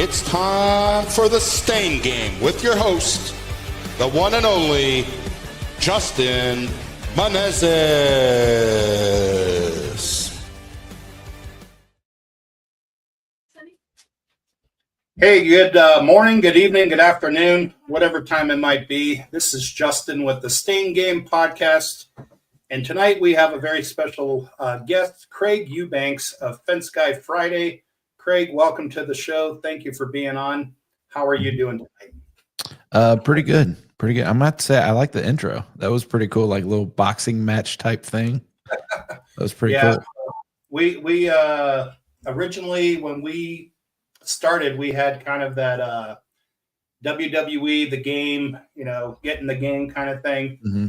It's time for the Stain Game with your host, the one and only Justin Menezes. Hey, good morning, good evening, good afternoon, whatever time it might be. This is Justin with the Stain Game podcast. And tonight we have a very special guest, Craig Eubanks of Fence Guy Friday. Craig, welcome to the show. Thank you for being on. How are you doing tonight? Pretty good. Pretty good. I'm about to say I like the intro. That was pretty cool, like a little boxing match type thing. That was pretty cool. We originally, when we started, we had kind of that WWE, the game, getting the game kind of thing. Mm-hmm.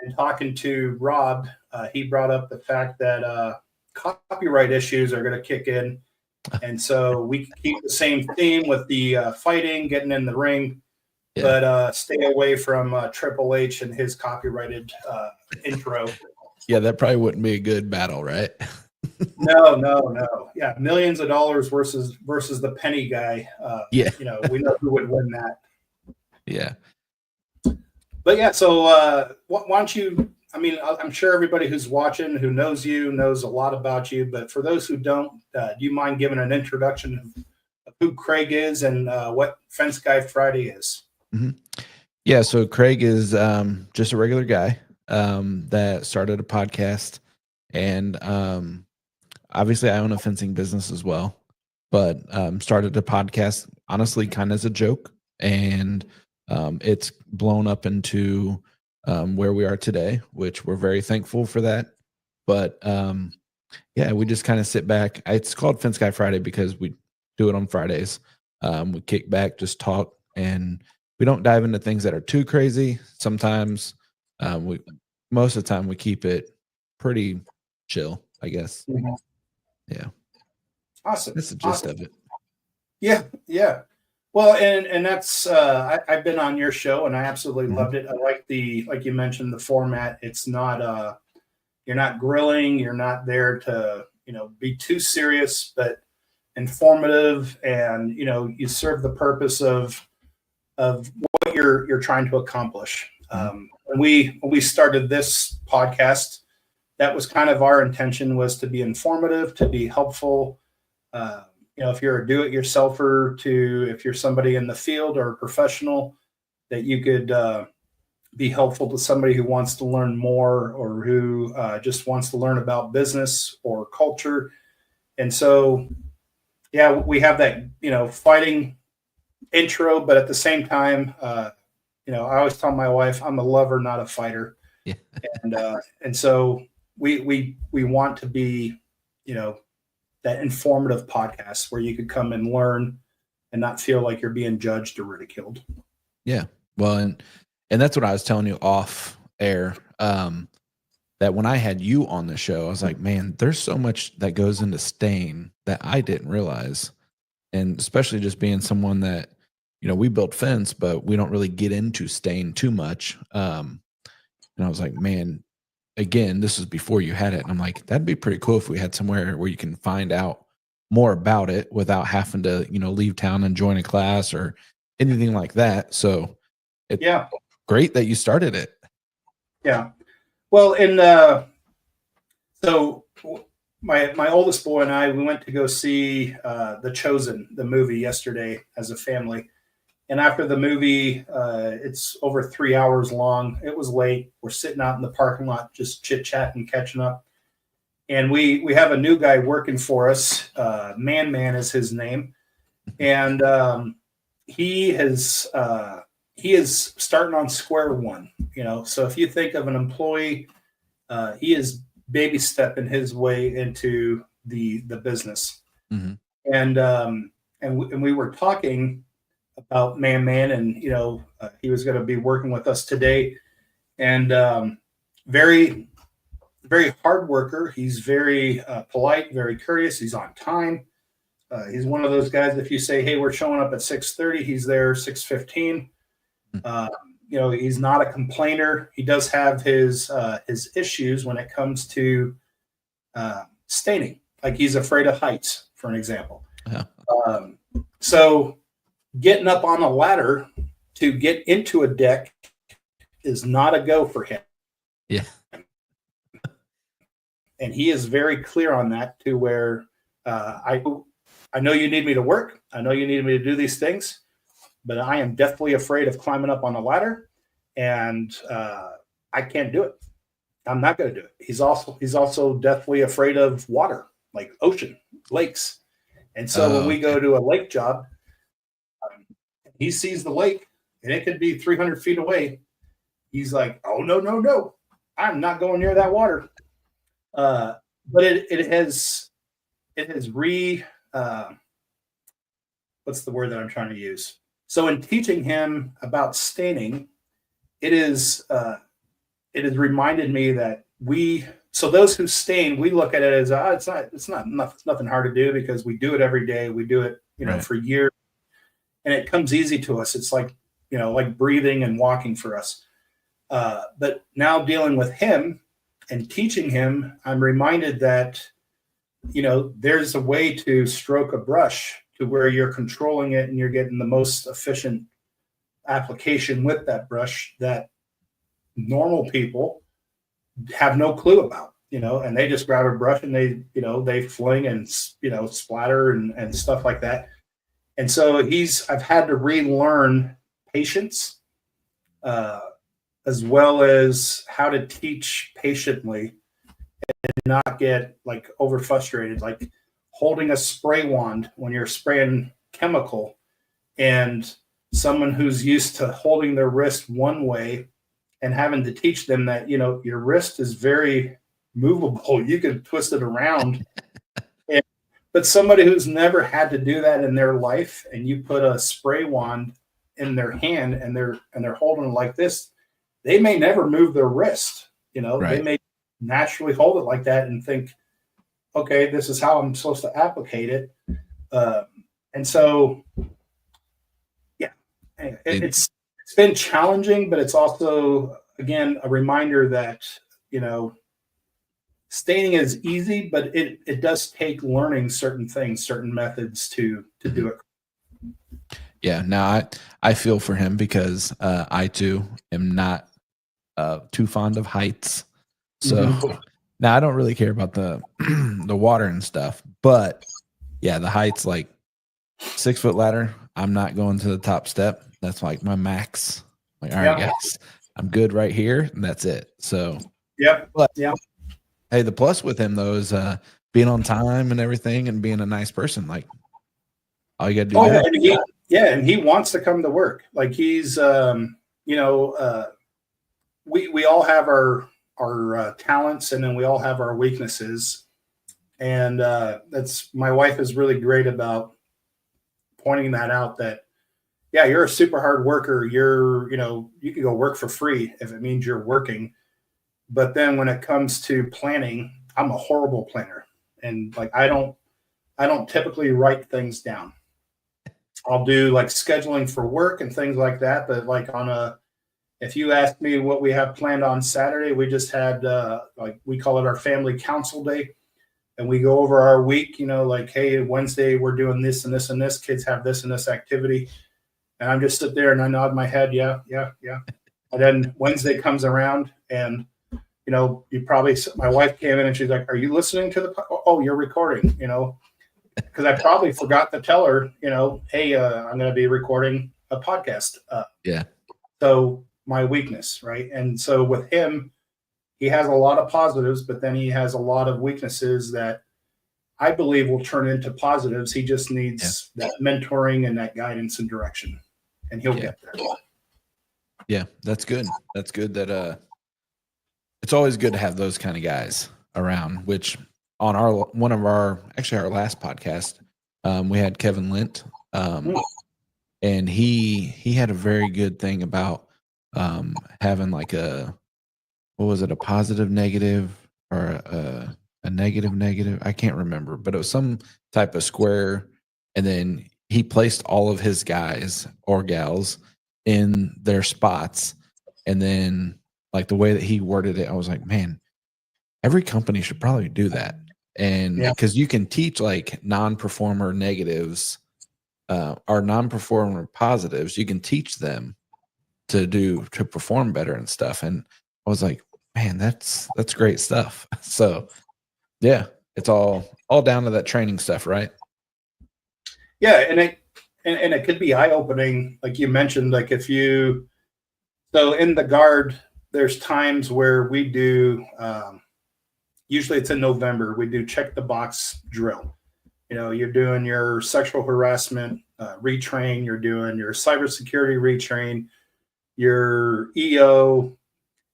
And talking to Rob, he brought up the fact that copyright issues are going to kick in. And so we keep the same theme with the fighting, getting in the ring, but stay away from Triple H and his copyrighted intro. Yeah, that probably wouldn't be a good battle, right? No. Yeah, millions of dollars versus the penny guy. We know who would win that. Yeah. But yeah, so why don't you? I mean, I'm sure everybody who's watching, who knows you, knows a lot about you. But for those who don't, do you mind giving an introduction of who Craig is and what Fence Guy Friday is? Mm-hmm. Yeah, so Craig is just a regular guy that started a podcast, and obviously I own a fencing business as well, but started a podcast honestly kind of as a joke, and it's blown up into where we are today, which we're very thankful for that. But we just kind of sit back. It's called Fence Guy Friday because we do it on Fridays. We kick back, just talk, and we don't dive into things that are too crazy. Sometimes most of the time we keep it pretty chill, I guess. Mm-hmm. Yeah. Awesome. That's the gist of it. Yeah. Well, and that's I've been on your show and I absolutely loved it. I like like you mentioned, the format. It's not you're not grilling, you're not there to be too serious, but informative, and you serve the purpose of what you're trying to accomplish. When we started this podcast, that was kind of our intention, was to be informative, to be helpful. If you're a do-it-yourselfer, if you're somebody in the field or a professional, that you could be helpful to somebody who wants to learn more, or who just wants to learn about business or culture. And so, we have that, fighting intro, but at the same time, I always tell my wife, I'm a lover, not a fighter. Yeah. And so we want to be, that informative podcast where you could come and learn and not feel like you're being judged or ridiculed. Yeah. Well, and that's what I was telling you off air, that when I had you on the show, I was like, man, there's so much that goes into Stain that I didn't realize. And especially just being someone that, we build fence, but we don't really get into Stain too much. And I was like, man, again, this is before you had it. And I'm like, that'd be pretty cool if we had somewhere where you can find out more about it without having to, leave town and join a class or anything like that. So it's great that you started it. Yeah. Well, and so my oldest boy and I, we went to go see The Chosen, the movie, yesterday as a family. And after the movie, it's over 3 hours long. It was late. We're sitting out in the parking lot, just chit-chatting, catching up. And we have a new guy working for us. Man is his name. And he is starting on square one. So if you think of an employee, he is baby stepping his way into the business. Mm-hmm. And we were talking about Man, and he was going to be working with us today, and very, very hard worker. He's very polite, very courteous. He's on time. He's one of those guys. If you say, "Hey, we're showing up at 6:30," he's there 6:15. He's not a complainer. He does have his issues when it comes to staining. Like, he's afraid of heights, for an example. Yeah. So getting up on a ladder to get into a deck is not a go for him. Yeah. And he is very clear on that, to where I know you need me to work. I know you need me to do these things, but I am deathly afraid of climbing up on a ladder, and I can't do it. I'm not going to do it. He's also deathly afraid of water, like ocean, lakes. And so when we go to a lake job, he sees the lake and it could be 300 feet away. He's like, oh, no. I'm not going near that water. But it has what's the word that I'm trying to use? So in teaching him about staining, it has reminded me that those who stain, we look at it as it's nothing hard to do, because we do it every day. We do it, Right. for years, and it comes easy to us. It's like, like breathing and walking for us. But now dealing with him and teaching him, I'm reminded that, there's a way to stroke a brush to where you're controlling it and you're getting the most efficient application with that brush that normal people have no clue about, and they just grab a brush and they fling and, splatter and stuff like that. And so I've had to relearn patience, as well as how to teach patiently and not get like over frustrated, like holding a spray wand when you're spraying chemical, and someone who's used to holding their wrist one way and having to teach them that, your wrist is very movable. You can twist it around. But somebody who's never had to do that in their life, and you put a spray wand in their hand and they're holding it like this, they may never move their wrist. Right. They may naturally hold it like that and think, okay, this is how I'm supposed to applicate it. And so, yeah, it's been challenging, but it's also, again, a reminder that, staining is easy, but it does take learning certain things, certain methods to do it. Yeah. Now I feel for him, because I too am not too fond of heights. So now I don't really care about the the water and stuff, but yeah, the heights, like 6 foot ladder, I'm not going to the top step. That's like my max. Like, all right, guys, I'm good right here, and that's it. So but hey, the plus with him though is being on time and everything, and being a nice person. Like, all you gotta do. And he wants to come to work. Like, he's we all have our talents, and then we all have our weaknesses, and that's, my wife is really great about pointing that out, that you're a super hard worker. You can go work for free if it means you're working. But then when it comes to planning, I'm a horrible planner. And like, I don't typically write things down. I'll do like scheduling for work and things like that. But like if you ask me what we have planned on Saturday, we just had, like, we call it our family council day. And we go over our week, like, hey, Wednesday, we're doing this and this and this. Kids have this and this activity. And I'm just sit there and I nod my head. Yeah. And then Wednesday comes around, and, my wife came in and she's like, are you listening to oh, you're recording, because I probably forgot to tell her, hey, I'm going to be recording a podcast. So my weakness, right? And so with him, he has a lot of positives, but then he has a lot of weaknesses that I believe will turn into positives. He just needs that mentoring and that guidance and direction, and he'll get there. Yeah, that's good. That's good that it's always good to have those kind of guys around, which on our last podcast, we had Kevin Lint, and he had a very good thing about having like a positive negative, or a negative. I can't remember, but it was some type of square, and then he placed all of his guys or gals in their spots, and then like the way that he worded it, I was like, man, every company should probably do that. And because you can teach like non-performer negatives our non-performer positives, you can teach them to perform better and stuff. And I was like, man, that's great stuff. So yeah, it's all down to that training stuff, right? Yeah, and it could be eye opening, like you mentioned. Like so in the guard, there's times where we do. Usually, it's in November. We do check the box drill. You're doing your sexual harassment retrain. You're doing your cybersecurity retrain, your EO,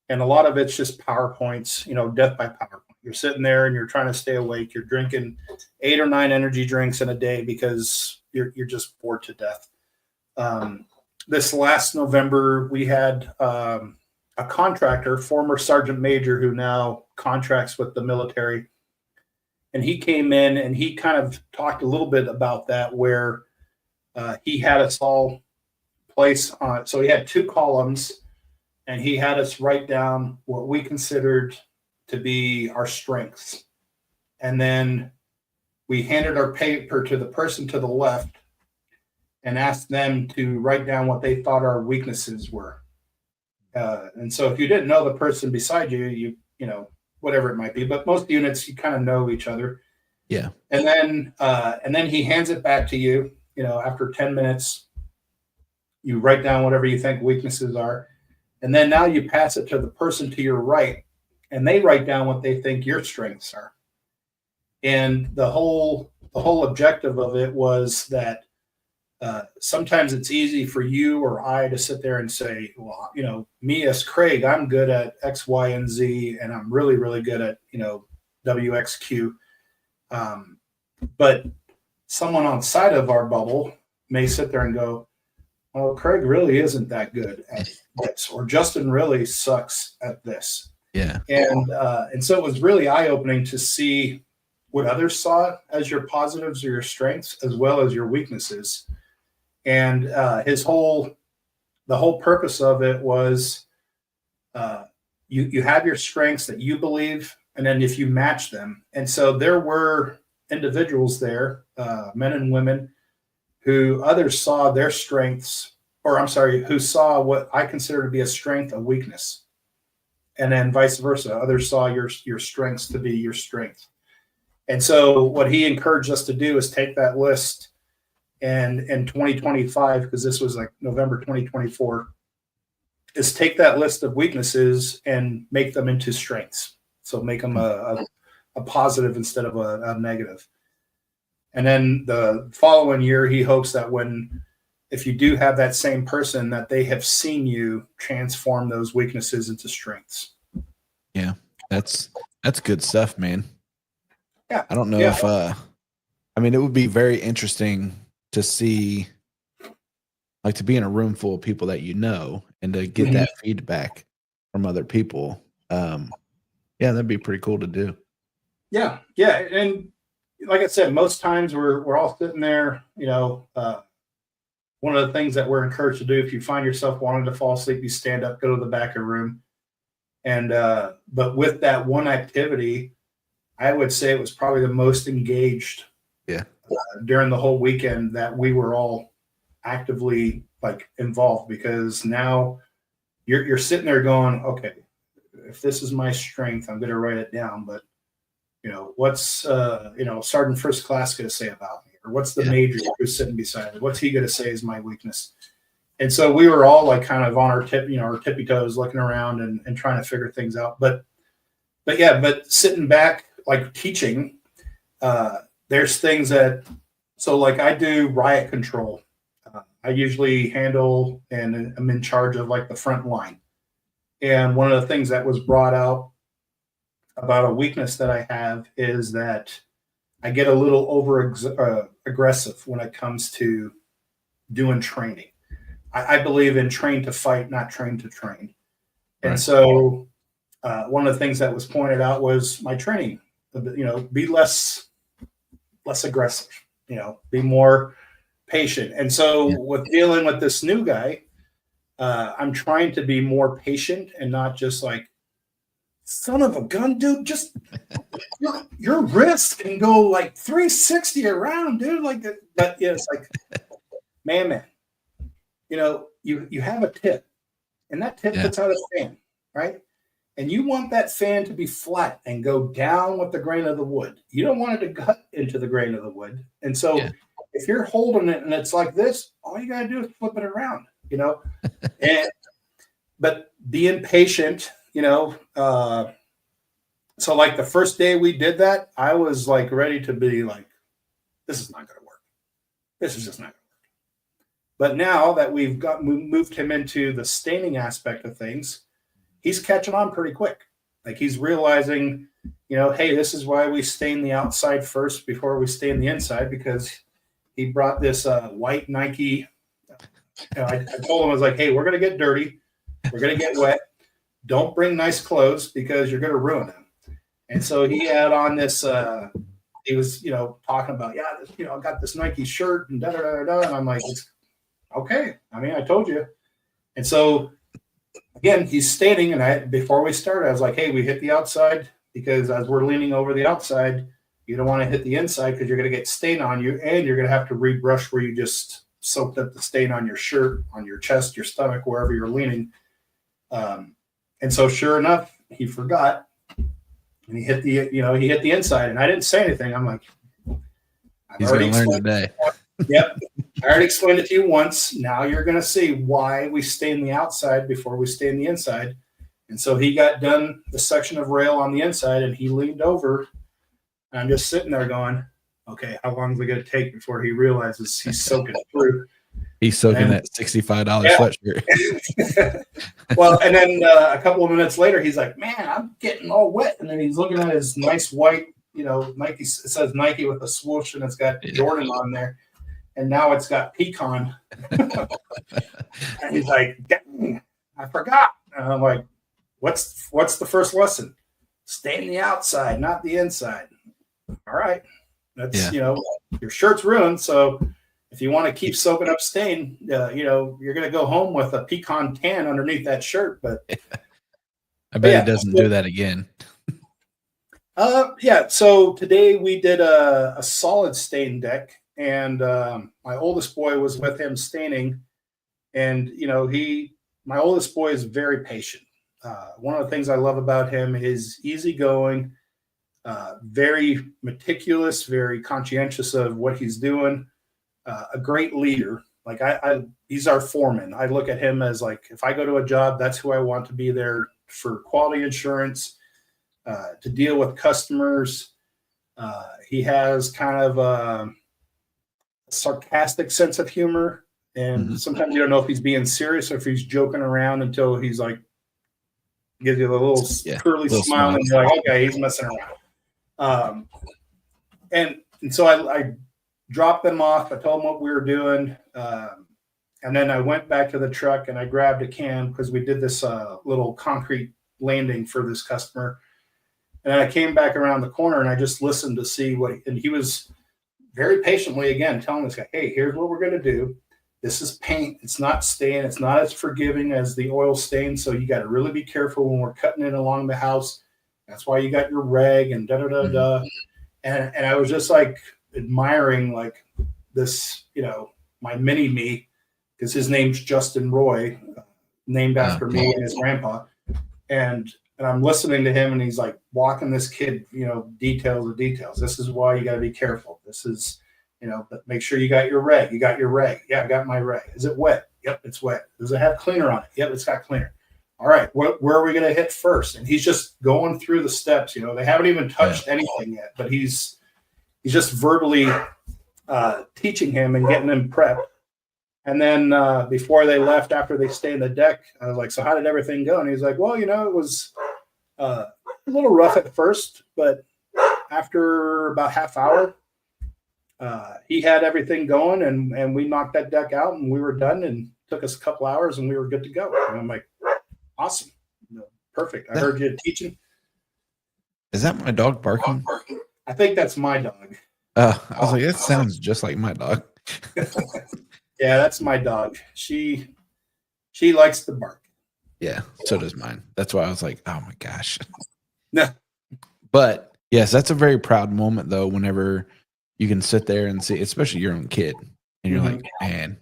and a lot of it's just PowerPoints. Death by PowerPoint. You're sitting there and you're trying to stay awake. You're drinking 8 or 9 energy drinks in a day because you're just bored to death. This last November, we had a contractor, former sergeant major, who now contracts with the military. And he came in and he kind of talked a little bit about that, where he had us all place on. So he had 2 columns and he had us write down what we considered to be our strengths. And then we handed our paper to the person to the left and asked them to write down what they thought our weaknesses were. And so if you didn't know the person beside you, you know, whatever it might be, but most units, you kind of know each other. Yeah. And then he hands it back to you, after 10 minutes, you write down whatever you think weaknesses are. And then now you pass it to the person to your right, and they write down what they think your strengths are. And the whole objective of it was that sometimes it's easy for you or I to sit there and say, well, me as Craig, I'm good at X, Y, and Z, and I'm really, really good at, WXQ. But someone outside of our bubble may sit there and go, well, Craig really isn't that good at this, or Justin really sucks at this. Yeah. And so it was really eye-opening to see what others saw as your positives or your strengths, as well as your weaknesses. And the whole purpose of it was you have your strengths that you believe, and then if you match them. And so there were individuals there, men and women, who others saw their strengths, who saw what I consider to be a strength, a weakness. And then vice versa. Others saw your strengths to be your strength. And so what he encouraged us to do is take that list, and in 2025, because this was like November 2024, is take that list of weaknesses and make them into strengths. So make them a positive instead of a negative. And then the following year, he hopes that if you do have that same person, that they have seen you transform those weaknesses into strengths. Yeah, that's good stuff, man. Yeah. I don't know if it would be very interesting to see, like, to be in a room full of people that and to get that feedback from other people. That'd be pretty cool to do. Yeah. And like I said, most times we're all sitting there, one of the things that we're encouraged to do, if you find yourself wanting to fall asleep, you stand up, go to the back of the room. And, but with that one activity, I would say it was probably the most engaged during the whole weekend, that we were all actively involved, because now you're sitting there going, okay, if this is my strength, I'm going to write it down. But, what's, Sergeant First Class going to say about me? Or what's the major who's sitting beside me? What's he going to say is my weakness? And so we were all kind of on our tippy toes, looking around and trying to figure things out. But sitting back, teaching, there's things so I do riot control. I usually handle and I'm in charge of the front line. And one of the things that was brought out about a weakness that I have is that I get a little aggressive when it comes to doing training. I believe in train to fight, not train to train. And so one of the things that was pointed out was my training. Be less aggressive, be more patient. And so with dealing with this new guy, I'm trying to be more patient and not just son of a gun, dude, just your wrist can go 360 around, dude. But it's man, you have a tip, and that tip puts out a fan, right? And you want that fan to be flat and go down with the grain of the wood. You don't want it to cut into the grain of the wood. And so if you're holding it and it's like this, all you got to do is flip it around, but being patient, so like the first day we did that, I was like ready to be like, this is not going to work. This is just not going to work. But now that we moved him into the staining aspect of things, he's catching on pretty quick. Like he's realizing, hey, this is why we stain the outside first before we stain the inside, because he brought this white Nike. I told him, I was like, hey, we're going to get dirty. We're going to get wet. Don't bring nice clothes because you're going to ruin them. And so he had on this, he was, talking about, I got this Nike shirt and da-da-da-da. And I'm like, okay. I mean, I told you. And so, again, he's staining. And before we started, I was like, hey, we hit the outside, because as we're leaning over the outside, you don't want to hit the inside because you're going to get stain on you. And you're going to have to rebrush where you just soaked up the stain on your shirt, on your chest, your stomach, wherever you're leaning. And so sure enough, he forgot. And he hit the inside, and I didn't say anything. I'm like, he's going to learn today. Yep. I already explained it to you once. Now you're going to see why we stain the outside before we stain the inside. And so he got done the section of rail on the inside, and he leaned over. And I'm just sitting there going, okay, how long is it going to take before he realizes he's soaking through? He's soaking that $65 sweatshirt. Well, and then a couple of minutes later, he's like, man, I'm getting all wet. And then he's looking at his nice white, Nike. It says Nike with a swoosh, and it's got Jordan on there. And now it's got pecan. And he's like, dang, I forgot. And I'm like, what's the first lesson? Stain the outside, not the inside. All right. That's, your shirt's ruined. So if you want to keep soaking up stain, you're going to go home with a pecan tan underneath that shirt. But I bet he doesn't do that again. So today we did a solid stain deck, and my oldest boy was with him staining, and my oldest boy is very patient. One of the things I love about him is easygoing, very meticulous, very conscientious of what he's doing. A great leader. Like he's our foreman. I look at him as like, if I go to a job, that's who I want to be there for quality assurance, to deal with customers. He has kind of a sarcastic sense of humor. And sometimes you don't know if he's being serious or if he's joking around until he's like, gives you a little curly smile and you're like, okay, he's messing around. And so I dropped them off. I told them what we were doing. And then I went back to the truck and I grabbed a can because we did this little concrete landing for this customer. And then I came back around the corner and I just listened to see and he was very patiently, again, telling this guy, hey, here's what we're going to do. This is paint. It's not stain. It's not as forgiving as the oil stain. So you got to really be careful when we're cutting it along the house. That's why you got your rag and da-da-da-da. And I was just like, admiring like this, my mini me, because his name's Justin Roy, named after me and his grandpa. And I'm listening to him and he's like walking this kid, details of details. This is why you got to be careful. This is, but make sure you got your rag. You got your rag. Yeah, I got my rag. Is it wet? Yep, it's wet. Does it have cleaner on it? Yep, it's got cleaner. All right, where are we going to hit first? And he's just going through the steps. They haven't even touched anything yet, but he's just verbally teaching him and getting him prepped. And then before they left, after they stayed in the deck, I was like, so how did everything go? And he's like, well, it was a little rough at first, but after about half hour, he had everything going and we knocked that deck out and we were done, and took us a couple hours and we were good to go. And I'm like, awesome. Perfect. I heard you teaching. Is that my dog barking? I think that's my dog. I was like, that sounds just like my dog. Yeah, that's my dog. She likes to bark. Yeah, so does mine. That's why I was like, oh my gosh. No. But yes, that's a very proud moment though, whenever you can sit there and see, especially your own kid, and you're like, man,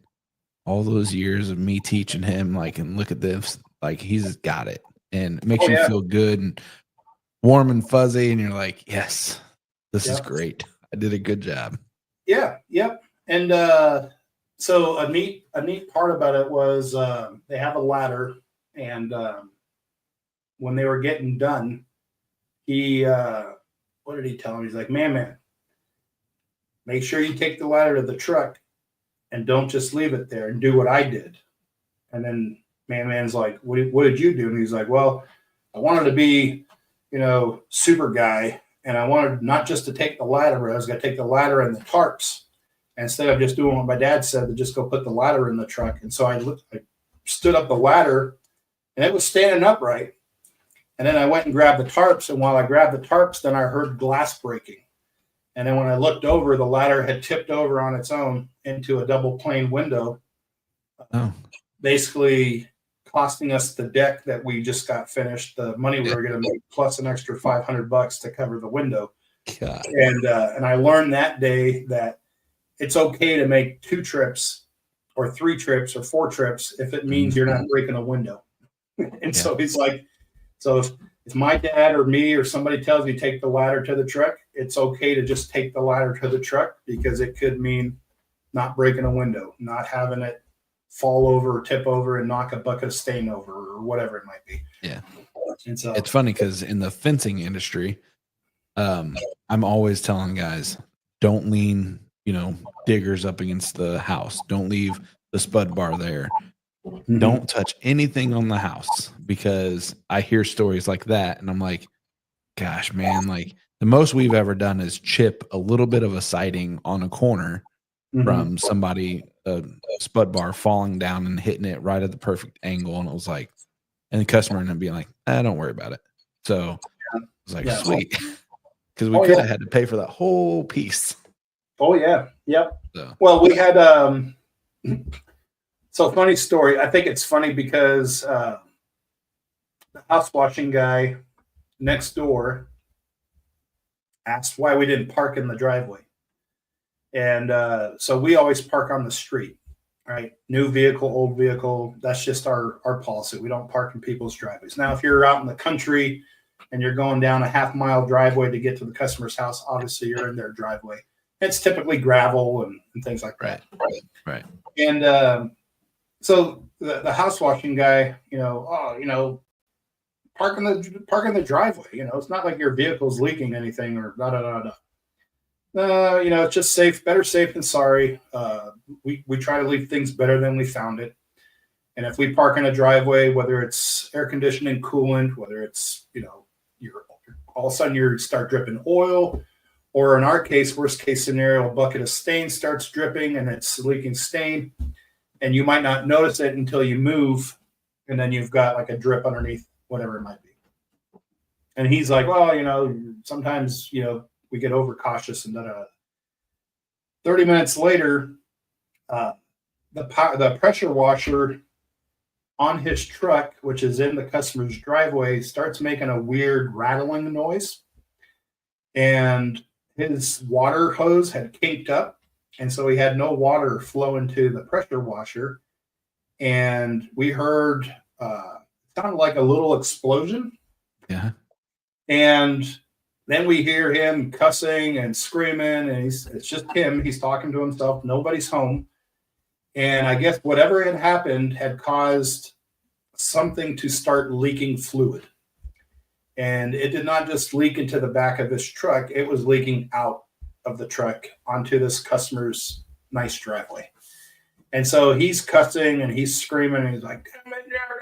all those years of me teaching him, like, and look at this, like, he's got it, and it makes Oh you yeah. feel good and warm and fuzzy, and you're like, yes, this is Yep. great. I did a good job. Yeah. Yep. And so a neat part about it was they have a ladder, and when they were getting done, he what did he tell him? He's like, man, make sure you take the ladder to the truck and don't just leave it there, and do what I did. And then man's like, what did you do? And he's like, well, I wanted to be, super guy, and I wanted not just to take the ladder, but I was going to take the ladder and the tarps. And instead of just doing what my dad said, to just go put the ladder in the truck. And so I stood up the ladder, and it was standing upright. And then I went and grabbed the tarps. And while I grabbed the tarps, then I heard glass breaking. And then when I looked over, the ladder had tipped over on its own into a double pane window, basically costing us the deck that we just got finished, the money we were going to make, plus an extra $500 to cover the window. God. And I learned that day that it's okay to make 2 trips or 3 trips or 4 trips if it means you're not breaking a window. And so he's like, so if my dad or me or somebody tells you take the ladder to the truck, it's okay to just take the ladder to the truck, because it could mean not breaking a window, not having it fall over or tip over and knock a bucket of stain over, or whatever it might be. Yeah. And so it's funny because in the fencing industry, I'm always telling guys, don't lean, diggers up against the house. Don't leave the spud bar there. Mm-hmm. Don't touch anything on the house, because I hear stories like that, and I'm like, gosh, man, like the most we've ever done is chip a little bit of a siding on a corner from somebody, a spud bar falling down and hitting it right at the perfect angle. And it was like, and the customer ended up being like, don't worry about it. So I was like, sweet. Because we could have had to pay for that whole piece. Oh yeah. Yep. So. Well, we had, so funny story. I think it's funny because the house washing guy next door asked why we didn't park in the driveway. And so we always park on the street, right? New vehicle, old vehicle. That's just our policy. We don't park in people's driveways. Now, if you're out in the country and you're going down a half-mile driveway to get to the customer's house, obviously you're in their driveway. It's typically gravel and things like that. Right. And so the house washing guy, park in the driveway. It's not like your vehicle's leaking anything or da. It's just better safe than sorry. We try to leave things better than we found it. And if we park in a driveway, whether it's air conditioning, coolant, whether it's, you're all of a sudden you start dripping oil, or in our case, worst case scenario, a bucket of stain starts dripping and it's leaking stain, and you might not notice it until you move, and then you've got like a drip underneath, whatever it might be. And he's like, well, sometimes, we get overcautious, and 30 minutes later, the pressure washer on his truck, which is in the customer's driveway, starts making a weird rattling noise. And his water hose had kinked up, and so he had no water flow into the pressure washer. And we heard sounded like a little explosion. Yeah. And then we hear him cussing and screaming, and it's just him. He's talking to himself. Nobody's home. And I guess whatever had happened had caused something to start leaking fluid. And it did not just leak into the back of his truck. It was leaking out of the truck onto this customer's nice driveway. And so he's cussing and he's screaming, and he's like,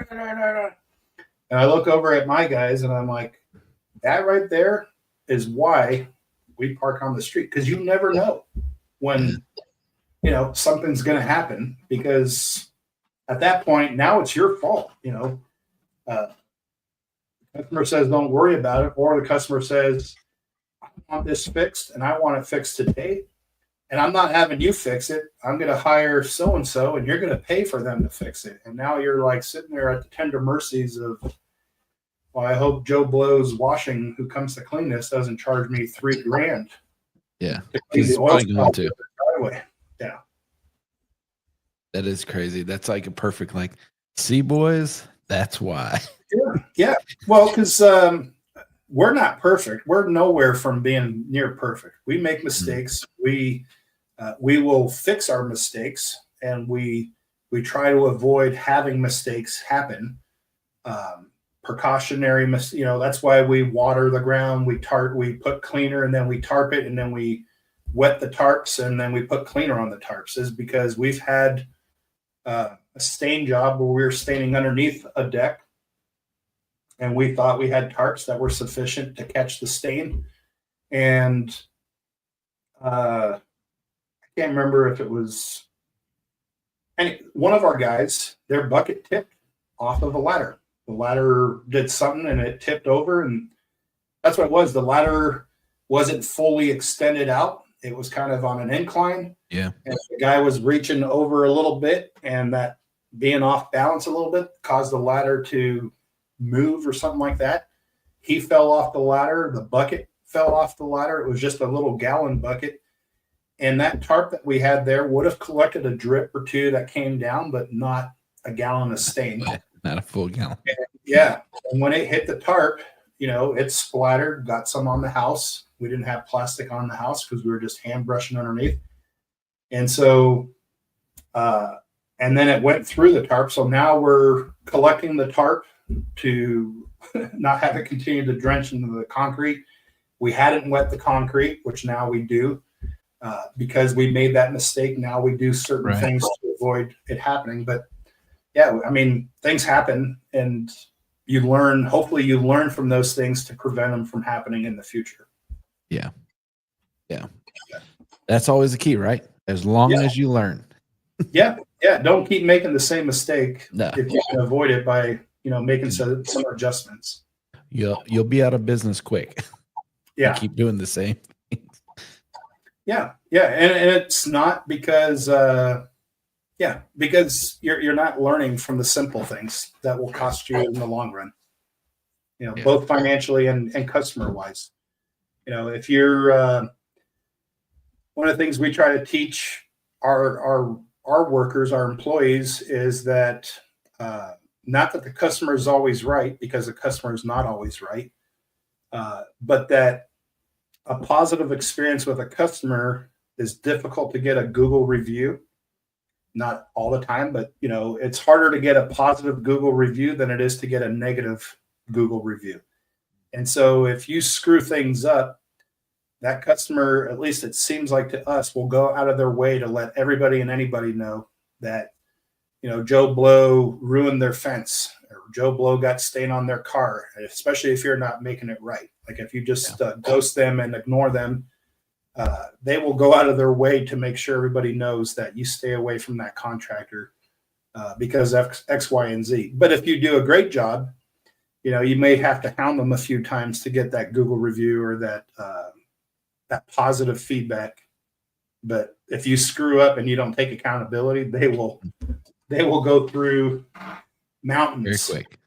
and I look over at my guys and I'm like, that right there is why we park on the street, because you never know when something's going to happen, because at that point now it's your fault. The customer says don't worry about it, or the customer says I want this fixed and I want it fixed today, and I'm not having you fix it. I'm going to hire so and so, and you're going to pay for them to fix it. And now you're like sitting there at the tender mercies of, well, I hope Joe Blow's washing, who comes to clean this, doesn't charge me $3,000. Yeah, he's probably going to. Driveway. Yeah. That is crazy. That's like a perfect, like, see, boys, that's why. Yeah. Well, because we're not perfect. We're nowhere from being near perfect. We make mistakes. We will fix our mistakes, and we try to avoid having mistakes happen. Precautionary, that's why we water the ground. We put cleaner, and then we tarp it, and then we wet the tarps, and then we put cleaner on the tarps. Is because we've had a stain job where we were staining underneath a deck, and we thought we had tarps that were sufficient to catch the stain. And I can't remember if it was one of our guys, their bucket tipped off of a ladder. The ladder did something and it tipped over, and that's what it was. The ladder wasn't fully extended out. It was kind of on an incline. Yeah. And the guy was reaching over a little bit, and that being off balance a little bit caused the ladder to move or something like that. He fell off the ladder. The bucket fell off the ladder. It was just a little gallon bucket. And that tarp that we had there would have collected a drip or two that came down, but not a gallon of stain. Not a full gallon. Yeah. And when it hit the tarp, it splattered, got some on the house. We didn't have plastic on the house because we were just hand brushing underneath. And so, and then it went through the tarp. So now we're collecting the tarp to not have it continue to drench into the concrete. We hadn't wet the concrete, which now we do. Because we made that mistake. Now we do certain things to avoid it happening. But yeah, I mean, things happen, and you learn. Hopefully you learn from those things to prevent them from happening in the future. Yeah. That's always the key, right? As long as you learn. Yeah. Don't keep making the same mistake. No. If you can avoid it by making some adjustments. You'll be out of business quick. Yeah. Keep doing the same. Yeah, and it's not because because you're not learning from the simple things that will cost you in the long run. Both financially and customer wise. If you're one of the things we try to teach our workers, our employees, is that not that the customer is always right, because the customer is not always right, but that a positive experience with a customer is difficult to get a Google review. Not all the time, but it's harder to get a positive Google review than it is to get a negative Google review. And so if you screw things up, that customer, at least it seems like to us, will go out of their way to let everybody and anybody know that, Joe Blow ruined their fence, or Joe Blow got stain on their car, especially if you're not making it right. Like if you just ghost them and ignore them, they will go out of their way to make sure everybody knows that you stay away from that contractor because of X, Y, and Z. But if you do a great job, you may have to hound them a few times to get that Google review or that positive feedback. But if you screw up and you don't take accountability, they will go through mountains very quick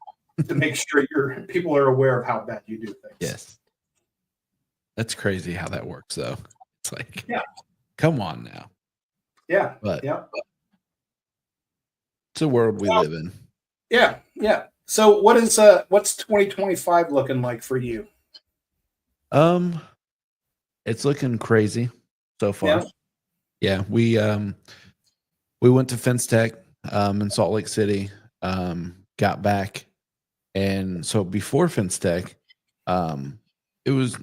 to make sure people are aware of how bad you do things. Yes. That's crazy how that works, though. It's like, come on now. Yeah. But it's a world we live in. Yeah. So what's 2025 looking like for you? It's looking crazy so far. Yeah, we went to Fence Tech in Salt Lake City, got back, and so before Fence Tech, it was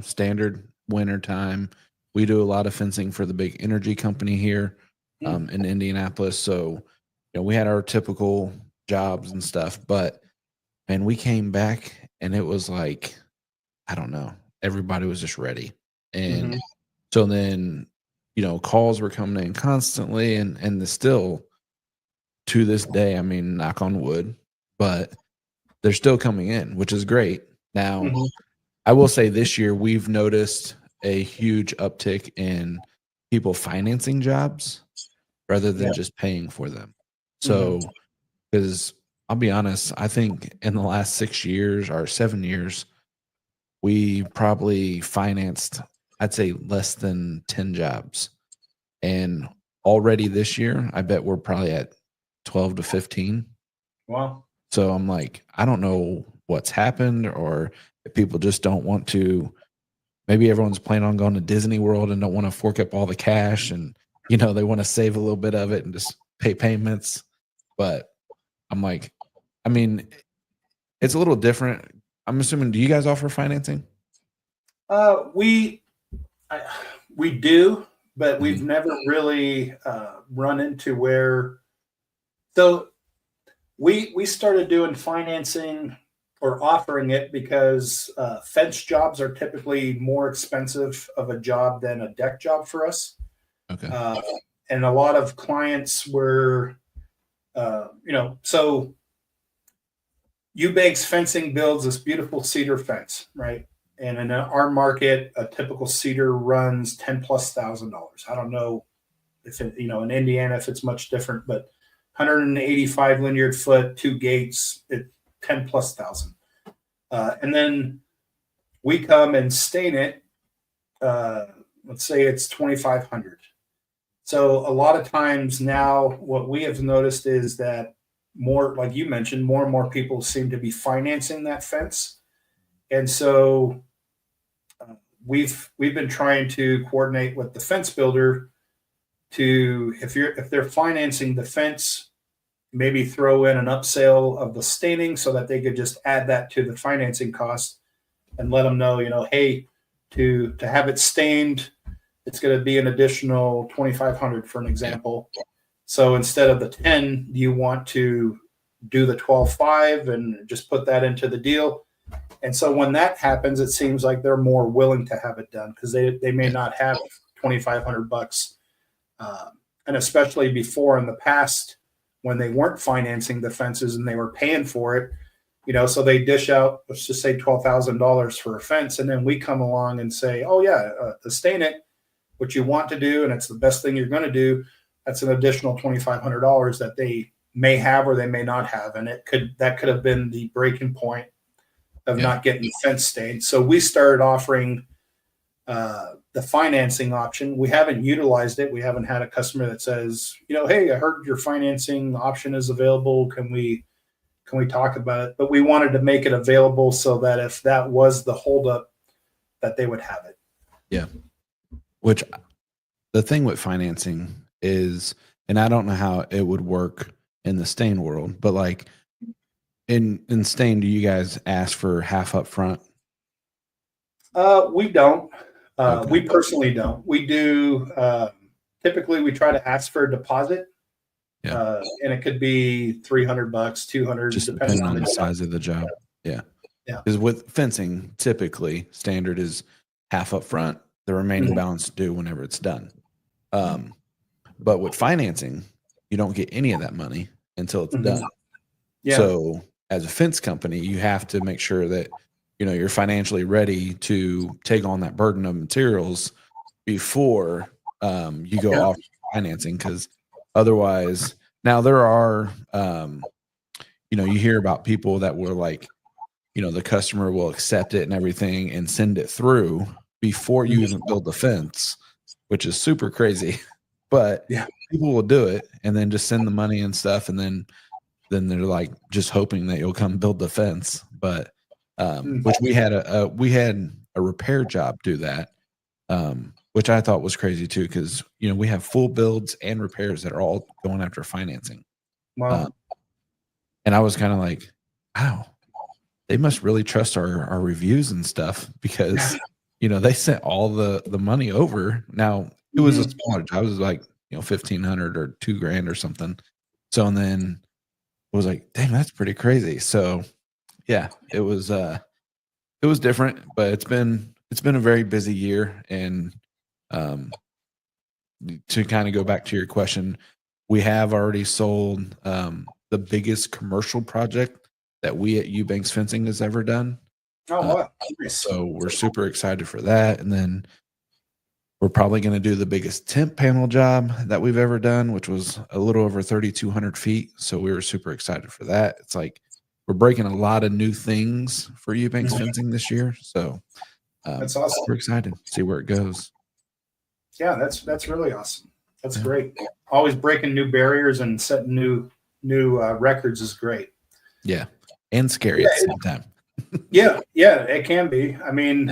standard winter time. We do a lot of fencing for the big energy company here in Indianapolis, so we had our typical jobs and stuff. But man, we came back and it was like, I don't know, everybody was just ready, and so then calls were coming in constantly, and still to this day, I mean, knock on wood, but they're still coming in, which is great. Now, I will say this year we've noticed a huge uptick in people financing jobs rather than just paying for them. So, because I'll be honest, I think in the last 6 years or 7 years, we probably financed, I'd say, less than 10 jobs. And already this year, I bet we're probably at 12 to 15. Wow. So I'm like, I don't know what's happened, or if people just don't want to. Maybe everyone's planning on going to Disney World and don't want to fork up all the cash, and they want to save a little bit of it and just pay payments. But I'm like, I mean, it's a little different. I'm assuming, do you guys offer financing? We do, but we've Mhm. never really run into where. So we started doing financing or offering it because fence jobs are typically more expensive of a job than a deck job for us. Okay. And a lot of clients were, so Eubanks Fencing builds this beautiful cedar fence, right? And in our market, a typical cedar runs $10,000+. I don't know if in Indiana if it's much different, but 185 linear foot, 2 gates, it 10,000+. And then we come and stain it. Let's say it's 2,500. So a lot of times now, what we have noticed is that more, like you mentioned, more and more people seem to be financing that fence, and so we've been trying to coordinate with the fence builder to, if they're financing the fence, maybe throw in an upsell of the staining so that they could just add that to the financing cost, and let them know, hey, to have it stained, it's going to be an additional 2,500 for an example. So instead of the 10, do you want to do the 12.5 and just put that into the deal? And so when that happens, it seems like they're more willing to have it done because they may not have $2,500. And especially before in the past when they weren't financing the fences and they were paying for it, so they dish out, let's just say $12,000 for a fence. And then we come along and say, oh yeah, to stain it, what you want to do, and it's the best thing you're going to do, that's an additional $2,500 that they may have or they may not have. And that could have been the breaking point of not getting the fence stained. So we started offering the financing option. We haven't utilized it. We haven't had a customer that says, hey, I heard your financing option is available. Can we talk about it? But we wanted to make it available so that if that was the holdup, that they would have it. Yeah. Which the thing with financing is, and I don't know how it would work in the stain world, but like in stain, do you guys ask for half up front? We don't. Okay. We personally don't. We do. Typically, we try to ask for a deposit. Yeah. And it could be $300, 200, Just depending on the size of the job. Yeah. Because with fencing, typically standard is half up front, the remaining balance due whenever it's done. But with financing, you don't get any of that money until it's done. Yeah. So as a fence company, you have to make sure that you're financially ready to take on that burden of materials before you go off financing, because otherwise, now there are you hear about people that were like, the customer will accept it and everything and send it through before you even build the fence, which is super crazy. But people will do it and then just send the money and stuff, and then they're like just hoping that you'll come build the fence. But which we had a repair job do that, which I thought was crazy too, because we have full builds and repairs that are all going after financing. Wow. And I was kind of like, wow, they must really trust our reviews and stuff, because they sent all the money over. Now it was a smaller job. It was like 1,500 or $2,000 or something. So, and then it was like, dang, that's pretty crazy. So yeah, it was different, but it's been a very busy year. And to kind of go back to your question, we have already sold the biggest commercial project that we at Eubanks Fencing has ever done. Oh, wow. So we're super excited for that. And then we're probably going to do the biggest tent panel job that we've ever done, which was a little over 3,200 feet. So we were super excited for that. It's like we're breaking a lot of new things for Eubanks Fencing this year. So that's awesome. We're excited to see where it goes. Yeah, that's really awesome. That's great. Always breaking new barriers and setting new records is great. Yeah. And scary at the same time. Yeah, it can be. I mean,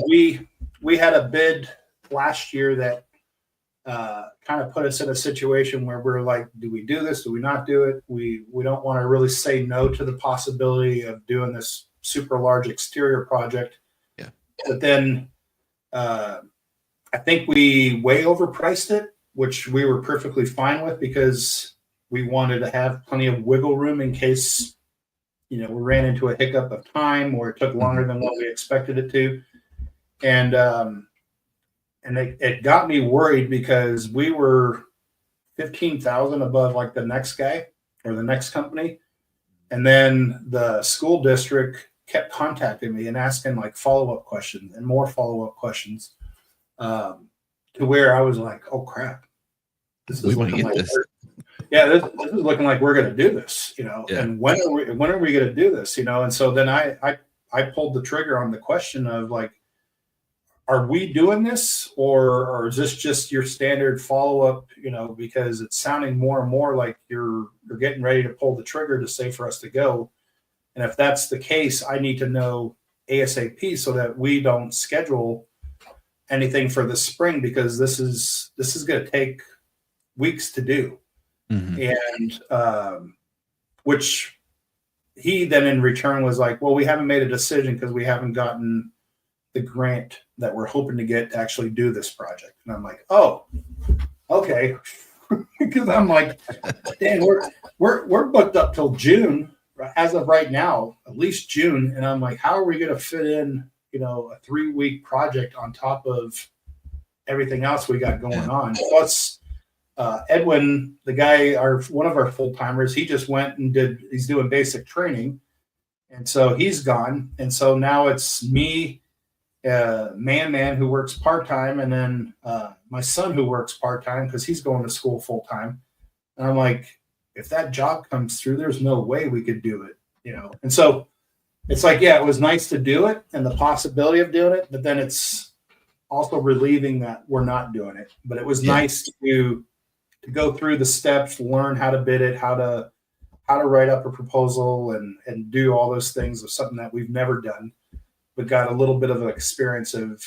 we had a bid last year that kind of put us in a situation where we're like, do we do this? Do we not do it? We don't want to really say no to the possibility of doing this super large exterior project. Yeah. But then I think we way overpriced it, which we were perfectly fine with because we wanted to have plenty of wiggle room in case, we ran into a hiccup of time or it took longer than what we expected it to. And it got me worried because we were 15,000 above like the next guy or the next company. And then the school district kept contacting me and asking like follow-up questions and more follow-up questions to where I was like, oh crap. This is looking like this is looking like we're going to do this, and when are we going to do this, And so then I pulled the trigger on the question of like, are we doing this or is this just your standard follow-up, because it's sounding more and more like you're getting ready to pull the trigger to say for us to go. And if that's the case, I need to know ASAP so that we don't schedule anything for the spring because this is going to take weeks to do. And which he then in return was like, well, we haven't made a decision because we haven't gotten the grant that we're hoping to get to actually do this project. And I'm like, oh, okay. Because I'm like, Dan, we're booked up till June as of right now, at least June. And I'm like, how are we going to fit in, a 3-week project on top of everything else we got going on? Plus, Edwin, the guy, one of our full timers, he just went and he's doing basic training. And so he's gone. And so now it's me, man who works part-time. And then my son who works part-time because he's going to school full-time. And I'm like, if that job comes through, there's no way we could do it, And so it's like, yeah, it was nice to do it and the possibility of doing it, but then it's also relieving that we're not doing it. But it was nice to go through the steps, learn how to bid it, how to write up a proposal and do all those things of something that we've never done, but got a little bit of an experience of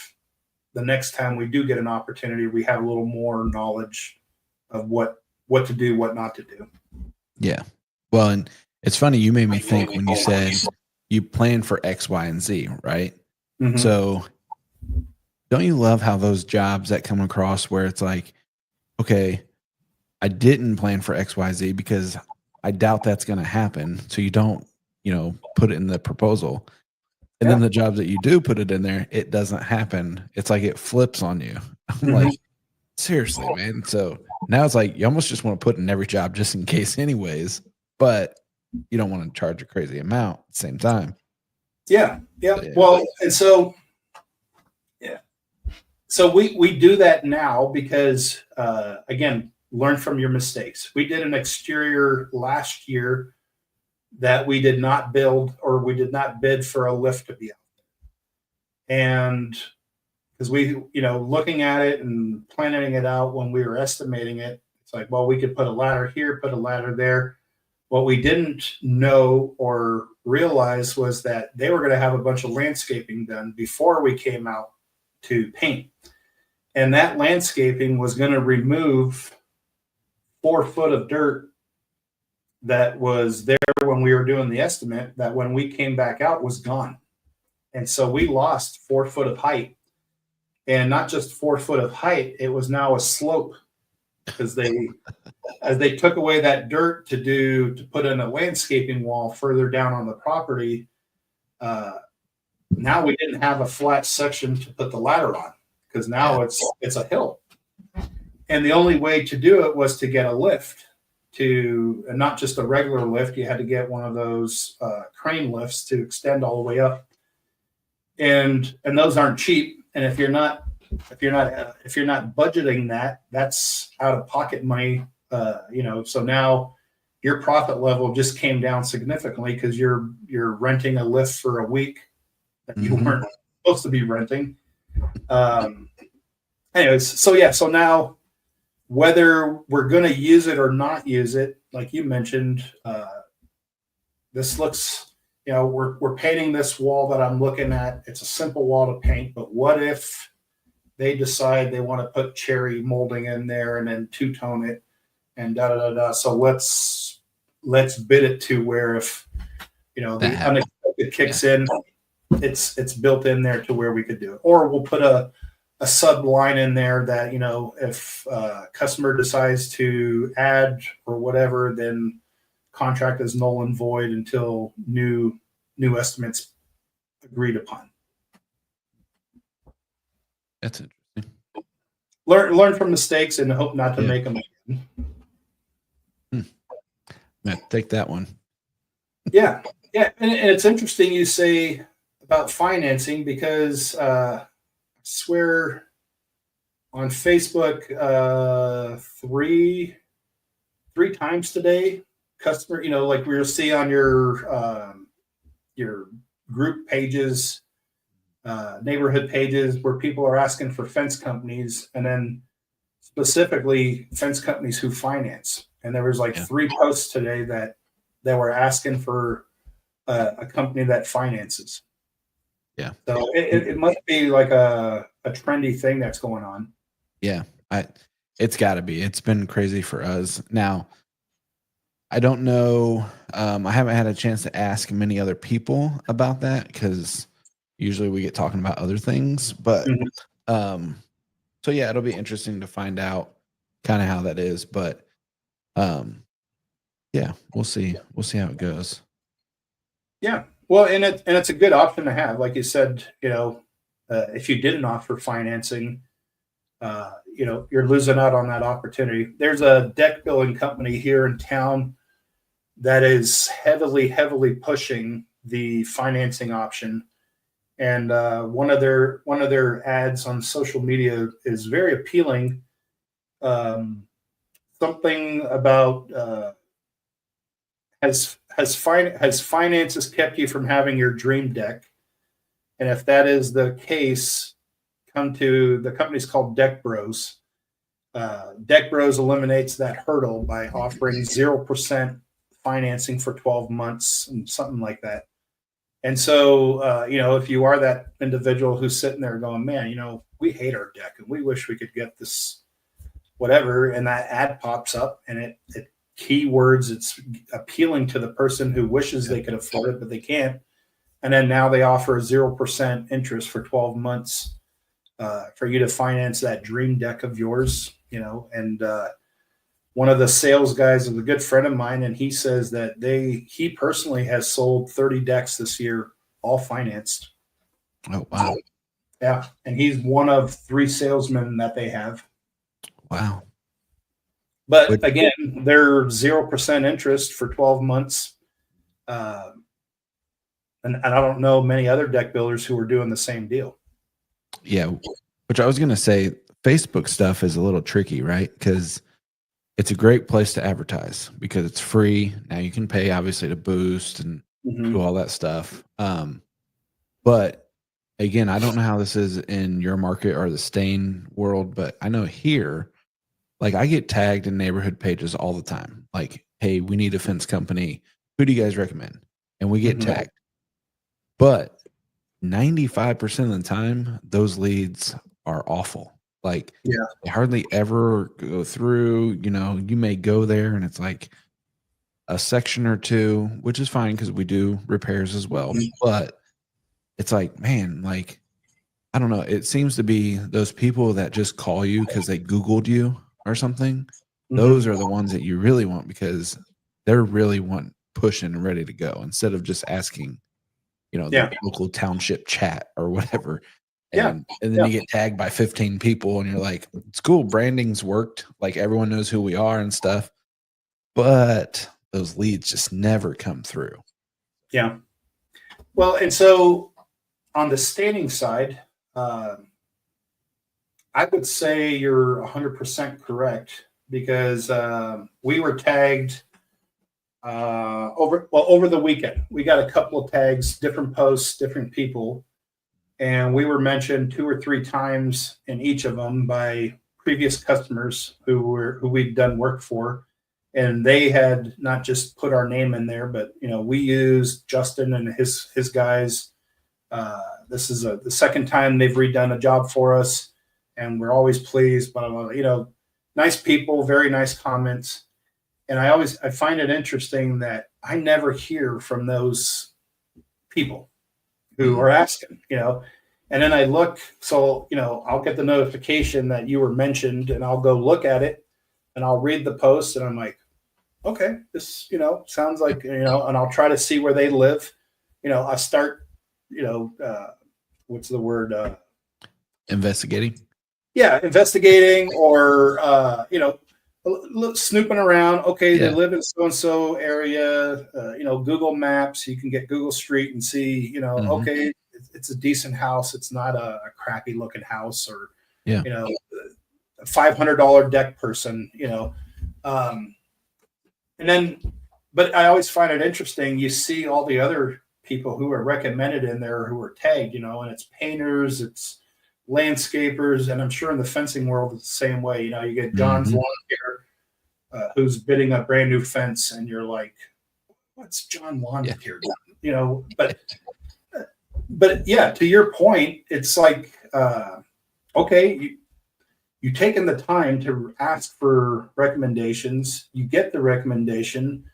the next time we do get an opportunity, we have a little more knowledge of what to do, what not to do. Yeah. Well, and it's funny, you made me think when you said you plan for X, Y, and Z, right? Mm-hmm. So don't you love how those jobs that come across where it's like, okay, I didn't plan for X, Y, Z because I doubt that's going to happen. So you don't, put it in the proposal. And then the jobs that you do put it in there, it doesn't happen. It's like it flips on you. I'm like, seriously, man. So now it's like you almost just want to put in every job just in case anyways, but you don't want to charge a crazy amount at the same time. Yeah. Well, and so, So we do that now because, again, learn from your mistakes. We did an exterior last year that we did not build or we did not bid for a lift to be out there. And because we, looking at it and planning it out when we were estimating it, it's like, well, we could put a ladder here, put a ladder there. What we didn't know or realize was that they were going to have a bunch of landscaping done before we came out to paint. And that landscaping was going to remove 4 foot of dirt that was there when we were doing the estimate, that when we came back out was gone. And so we lost 4 foot of height. And not just 4 foot of height, it was now a slope because as they took away that dirt to put in a landscaping wall further down on the property, now we didn't have a flat section to put the ladder on because now it's a hill. And the only way to do it was to get a lift and not just a regular lift. You had to get one of those crane lifts to extend all the way up. And those aren't cheap. And if you're not budgeting that, that's out of pocket money. So now your profit level just came down significantly because you're renting a lift for a week that you weren't supposed to be renting. Anyways, so now whether we're going to use it or not use it, like you mentioned, this looks, we're painting this wall that I'm looking at. It's a simple wall to paint, but what if they decide they want to put cherry molding in there and then two-tone it and da da da da. So let's bid it to where if the unexpected kicks in, it's built in there to where we could do it. Or we'll put a sub line in there that, if a customer decides to add or whatever, then contract is null and void until new estimates agreed upon. That's interesting. Learn from mistakes and hope not to make them again. Take that one. Yeah. And it's interesting you say about financing because I swear on Facebook three times today, customer, like we'll see on your group pages, neighborhood pages where people are asking for fence companies, and then specifically fence companies who finance. And there was like 3 posts today that were asking for a company that finances. Yeah. So it must be like a trendy thing that's going on. Yeah. It's got to be. It's been crazy for us. Now, I don't know. I haven't had a chance to ask many other people about that because usually we get talking about other things. But so yeah, it'll be interesting to find out kind of how that is. But yeah, we'll see. We'll see how it goes. Yeah. Well, and it's a good option to have. Like you said, if you didn't offer financing, you're losing out on that opportunity. There's a deck building company here in town that is heavily pushing the financing option. And one of their ads on social media is very appealing. Something about has finances kept you from having your dream deck? And if that is the case, come to the company's called Deck Bros. Deck Bros eliminates that hurdle by offering 0% financing for 12 months and something like that. And so, if you are that individual who's sitting there going, man, we hate our deck and we wish we could get this, whatever, and that ad pops up and it keywords, it's appealing to the person who wishes they could afford it, but they can't. And then now they offer 0% interest for 12 months for you to finance that dream deck of yours, and one of the sales guys is a good friend of mine, and he says that he personally has sold 30 decks this year, all financed. Oh, wow. Yeah. And he's one of 3 salesmen that they have. Wow. But again, they're 0% interest for 12 months. And I don't know many other deck builders who are doing the same deal. Yeah. Which I was going to say, Facebook stuff is a little tricky, right? Because it's a great place to advertise because it's free. Now you can pay obviously to boost and do all that stuff. But again, I don't know how this is in your market or the stain world, but I know here, like I get tagged in neighborhood pages all the time. Like, hey, we need a fence company. Who do you guys recommend? And we get tagged. But 95% of the time, those leads are awful. Like, they hardly ever go through. You may go there and it's like a section or two, which is fine because we do repairs as well. But it's like, man, like, I don't know. It seems to be those people that just call you because they Googled you or something. Those are the ones that you really want because they're really pushing and ready to go instead of just asking, the local township chat or whatever. And then you get tagged by 15 people and you're like, it's cool. Branding's worked. Like everyone knows who we are and stuff. But those leads just never come through. Yeah. Well, and so on the staining side, I would say you're 100% correct because we were tagged over the weekend. We got a couple of tags, different posts, different people. And we were mentioned 2 or 3 times in each of them by previous customers who we'd done work for, and they had not just put our name in there, but we used Justin and his guys. This is the second time they've redone a job for us, and we're always pleased. Blah, blah, blah. Nice people, very nice comments. And I find it interesting that I never hear from those people who are asking, and then I look, so, I'll get the notification that you were mentioned, and I'll go look at it, and I'll read the post, and I'm like, okay, this, sounds like, and I'll try to see where they live. I start, what's the word? Investigating. Yeah, investigating, or snooping around. Okay, they live in so and so area. Google Maps. You can get Google Street and see. Okay, it's a decent house. It's not a crappy looking house, or a $500 deck person. And then, but I always find it interesting. You see all the other people who are recommended in there who are tagged. And it's painters, it's landscapers, and I'm sure in the fencing world it's the same way. You get John's Lawn Care, who's bidding a brand new fence, and you're like, what's John Lawn Care doing? But yeah, to your point, it's like, okay, you taken the time to ask for recommendations, you get the recommendation,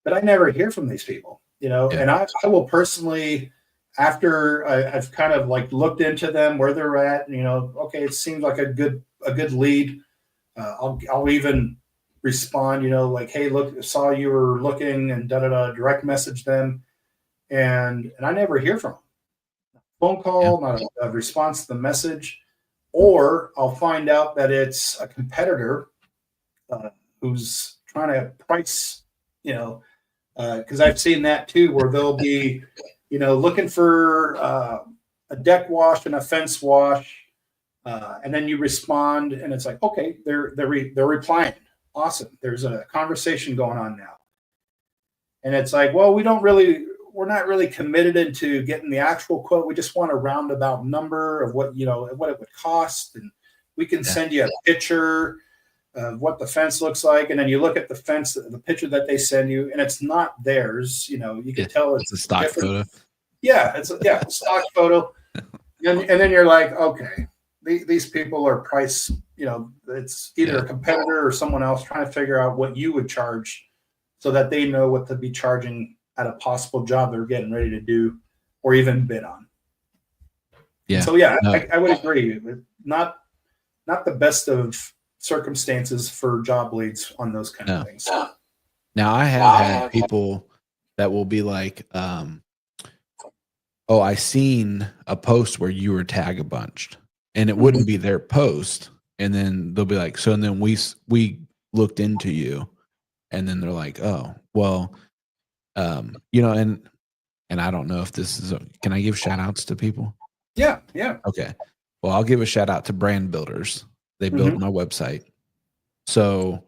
but I never hear from these people, and I will personally, after I've kind of like looked into them, where they're at, okay, it seems like a good lead. I'll even respond, like, hey, look, saw you were looking, and direct message them, and I never hear from them. Phone call, not a response to the message, or I'll find out that it's a competitor who's trying to price, because I've seen that too, where they'll be looking for a deck wash and a fence wash, and then you respond, and it's like, okay, they're replying. Awesome. There's a conversation going on now, and it's like, well, we're not really committed into getting the actual quote. We just want a roundabout number of what it would cost, and we can send you a picture of what the fence looks like, and then you look at the fence, the picture that they send you, and it's not theirs. You can tell it's a stock photo. Yeah, it's a stock photo, and then you're like, okay, these people are price. It's either a competitor or someone else trying to figure out what you would charge, so that they know what to be charging at a possible job they're getting ready to do, or even bid on. Yeah. So I would agree. Not the best of circumstances for job leads on those kind of things. Now I have had people that will be like, oh, I seen a post where you were tag a bunched, and it wouldn't be their post. And then they'll be like, so, and then we looked into you, and then they're like, oh, well, and I don't know if this is, can I give shout outs to people? Yeah. Okay. Well, I'll give a shout out to Brand Builders. They built my website. So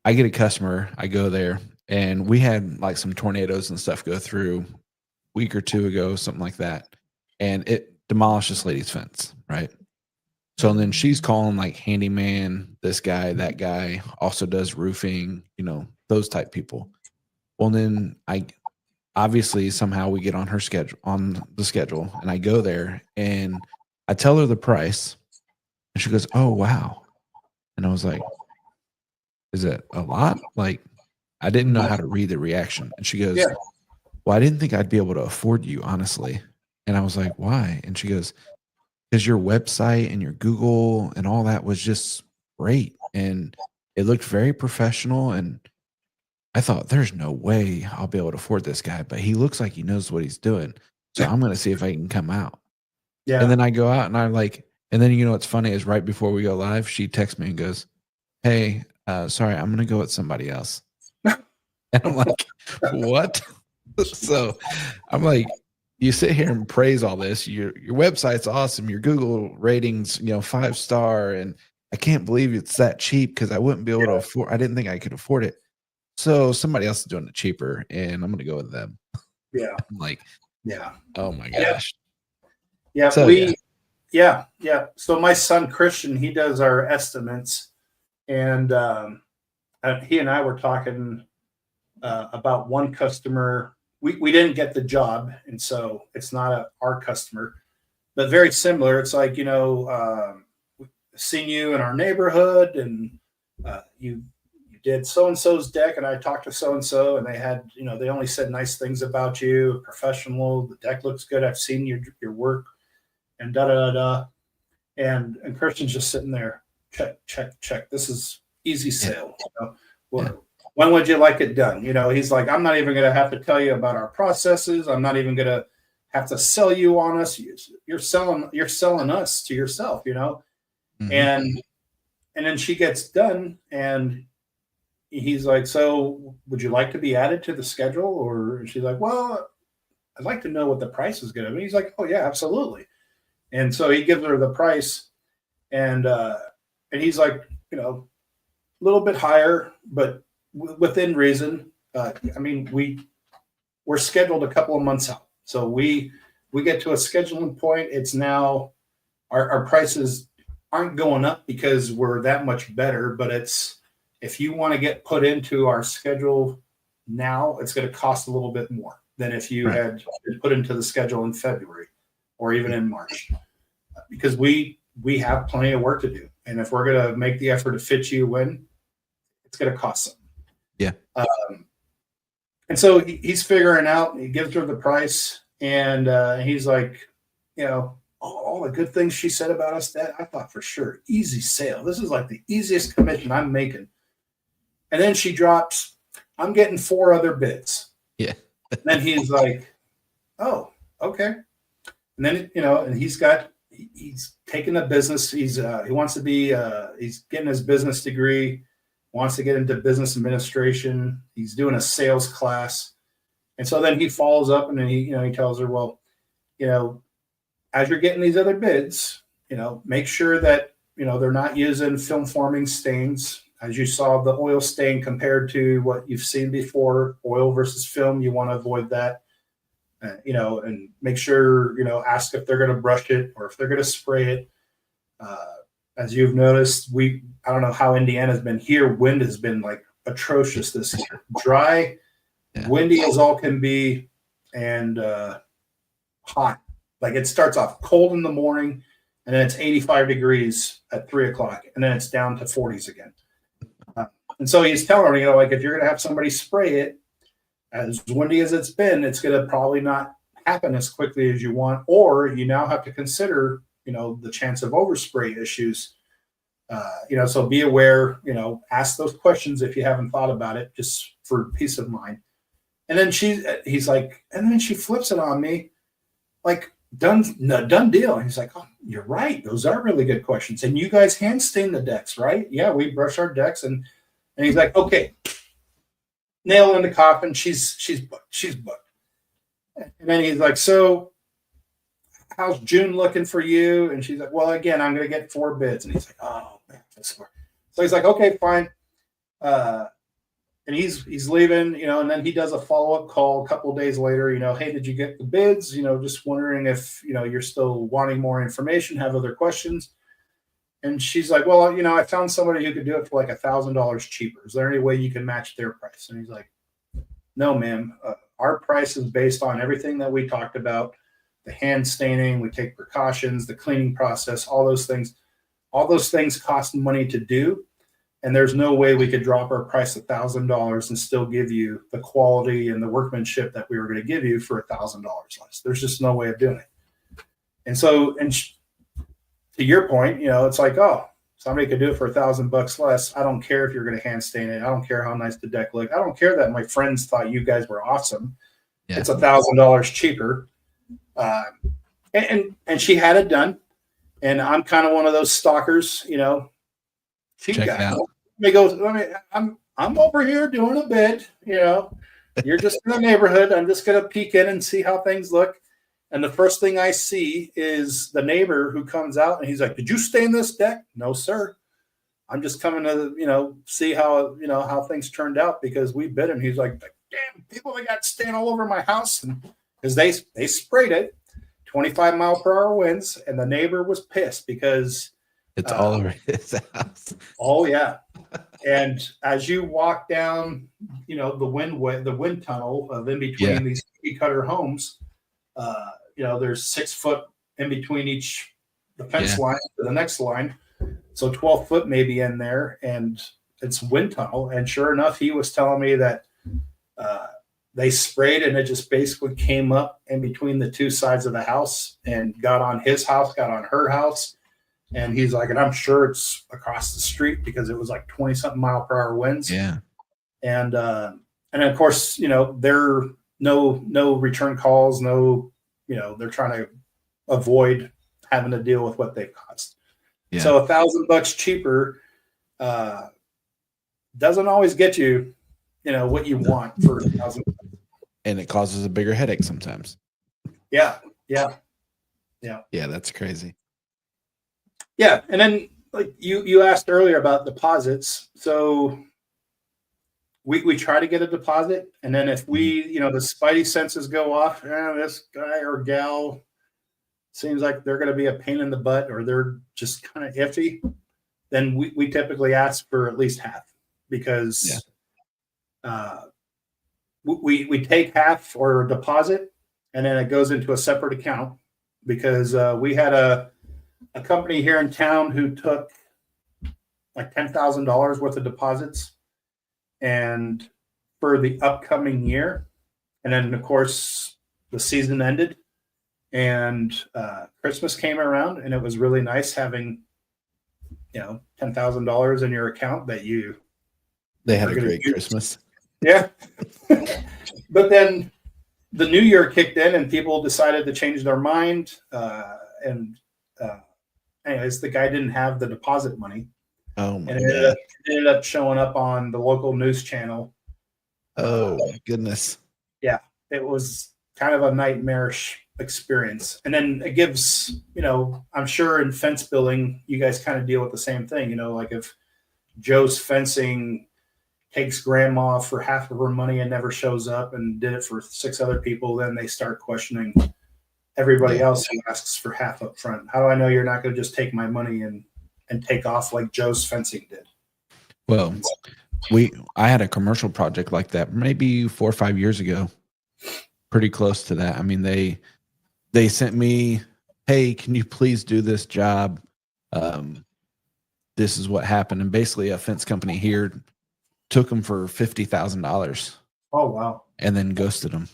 I get a customer, I go there, and we had like some tornadoes and stuff go through a week or two ago, something like that. And it demolished this lady's fence, right? So then she's calling like handyman, this guy, that guy, also does roofing, those type people. Well, then obviously somehow we get on the schedule, and I go there and I tell her the price, and she goes, oh, wow. And I was like, is it a lot? Like, I didn't know how to read the reaction. And she goes, well, I didn't think I'd be able to afford you, honestly. And I was like, why? And she goes, because your website and your Google and all that was just great. And it looked very professional. And I thought, there's no way I'll be able to afford this guy, but he looks like he knows what he's doing. So I'm going to see if I can come out. Yeah. And then I go out, and I'm like, and then what's funny is right before we go live, she texts me and goes, hey, sorry, I'm going to go with somebody else. And I'm like, what? So I'm like, you sit here and praise all this. Your website's awesome. Your Google ratings, 5-star. And I can't believe it's that cheap, because I wouldn't be able to afford. I didn't think I could afford it. So somebody else is doing it cheaper, and I'm going to go with them. Yeah. I'm like, yeah. Oh my gosh. Yeah. Yeah, yeah. So my son Christian, he does our estimates, and he and I were talking about one customer. We didn't get the job, and so it's not our customer, but very similar. It's like, we've seen you in our neighborhood, and you did so and so's deck, and I talked to so and so, and they had, they only said nice things about you, professional. The deck looks good. I've seen your work, and da da da da. And Christian's just sitting there, check, check, check. This is easy sale. Well, when would you like it done? He's like, I'm not even going to have to tell you about our processes. I'm not even going to have to sell you on us. You're selling us to yourself, Mm-hmm. And then she gets done, and he's like, so would you like to be added to the schedule? Or she's like, well, I'd like to know what the price is going to be. He's like, oh yeah, absolutely. And so he gives her the price, and he's like, a little bit higher, but within reason. We're scheduled a couple of months out, so we get to a scheduling point. It's now our prices aren't going up because we're that much better, but it's, if you want to get put into our schedule now, it's going to cost a little bit more than if you had been put into the schedule in February or even in March, because we have plenty of work to do. And if we're going to make the effort to fit you in, it's going to cost something. Yeah. And so he's figuring out, he gives her the price, and he's like, all the good things she said about us, that I thought for sure, easy sale. This is like the easiest commission I'm making. And then she drops, I'm getting 4 other bids. Yeah. And then he's like, oh, okay. And then, and he's taking a business. He wants to be, he's getting his business degree, wants to get into business administration. He's doing a sales class. And so then he follows up, and then he tells her, well, as you're getting these other bids, make sure that, they're not using film forming stains. As you saw, the oil stain compared to what you've seen before, oil versus film, you want to avoid that. And make sure, ask if they're going to brush it or if they're going to spray it. As you've noticed, I don't know how Indiana's been here. Wind has been like atrocious this year. Dry, windy as all can be, and hot. Like, it starts off cold in the morning, and then it's 85 degrees at 3:00, and then it's down to 40s again. And so he's telling her, like, if you're going to have somebody spray it, as windy as it's been, it's going to probably not happen as quickly as you want, or you now have to consider, the chance of overspray issues. So be aware, ask those questions if you haven't thought about it, just for peace of mind. And then he's like, and then she flips it on me, like, done deal. And he's like, oh, you're right. Those are really good questions. And you guys hand stain the decks, right? Yeah, we brush our decks. And he's like, okay, nail in the coffin. She's booked. And then he's like, so how's June looking for you? And she's like, well, again, I'm going to get 4 bids. And he's like, oh, man. So he's like, okay, fine. And he's leaving, and then he does a follow-up call a couple of days later, hey, did you get the bids? Just wondering if, you're still wanting more information, have other questions. And she's like, well, I found somebody who could do it for like $1,000 cheaper. Is there any way you can match their price? And he's like, no, ma'am. Our price is based on everything that we talked about, the hand staining, we take precautions, the cleaning process, all those things. All those things cost money to do. And there's no way we could drop our price $1,000 and still give you the quality and the workmanship that we were going to give you for $1,000 less. There's just no way of doing it. And so, to your point, it's like, oh, somebody could do it for $1,000 less. I don't care if you're going to hand stain it. I don't care how nice the deck looked. I don't care that my friends thought you guys were awesome. Yeah. It's $1,000 cheaper. And she had it done. And I'm kind of one of those stalkers, cheap guy. He goes, I'm over here doing a bid, you're just in the neighborhood. I'm just going to peek in and see how things look. And the first thing I see is the neighbor who comes out, and he's like, did you stain this deck? No, sir. I'm just coming to, see how, how things turned out because we bid. And he's like, damn, people, they got stain all over my house. And because they sprayed it 25-mile-per-hour winds, and the neighbor was pissed because it's all over his house. Oh yeah. And as you walk down, the wind tunnel of in between these cookie cutter homes, there's 6 foot in between the fence line to the next line. So 12 foot maybe in there, and it's wind tunnel. And sure enough, he was telling me that they sprayed and it just basically came up in between the two sides of the house and got on his house, got on her house. And he's like, and I'm sure it's across the street because it was like 20-something mile-per-hour winds. Yeah. And of course, there no return calls, they're trying to avoid having to deal with what they cost. Yeah. So $1,000 cheaper doesn't always get you, what you want for $1,000. And it causes a bigger headache sometimes. Yeah. Yeah, that's crazy. Yeah, and then like you asked earlier about deposits. So we try to get a deposit, and then if we, the spidey senses go off, this guy or gal seems like they're going to be a pain in the butt or they're just kind of iffy, then we typically ask for at least half because we take half or deposit, and then it goes into a separate account because we had a company here in town who took like $10,000 worth of deposits and for the upcoming year. And then of course the season ended and Christmas came around, and it was really nice having, $10,000 in your account that they had a great Christmas. Yeah. But then the new year kicked in and people decided to change their mind. Anyways, the guy didn't have the deposit money. Oh my God. It ended up showing up on the local news channel. Oh my goodness. Yeah, it was kind of a nightmarish experience. And then it gives, I'm sure in fence building, you guys kind of deal with the same thing. Like if Joe's fencing takes grandma for half of her money and never shows up and did it for 6 other people, then they start questioning everybody else who asks for half up front. How do I know you're not going to just take my money and take off like Joe's fencing did? Well, I had a commercial project like that maybe 4 or 5 years ago, pretty close to that. I mean, they sent me, hey, can you please do this job? This is what happened. And basically a fence company here took them for $50,000. Oh, wow. And then ghosted them.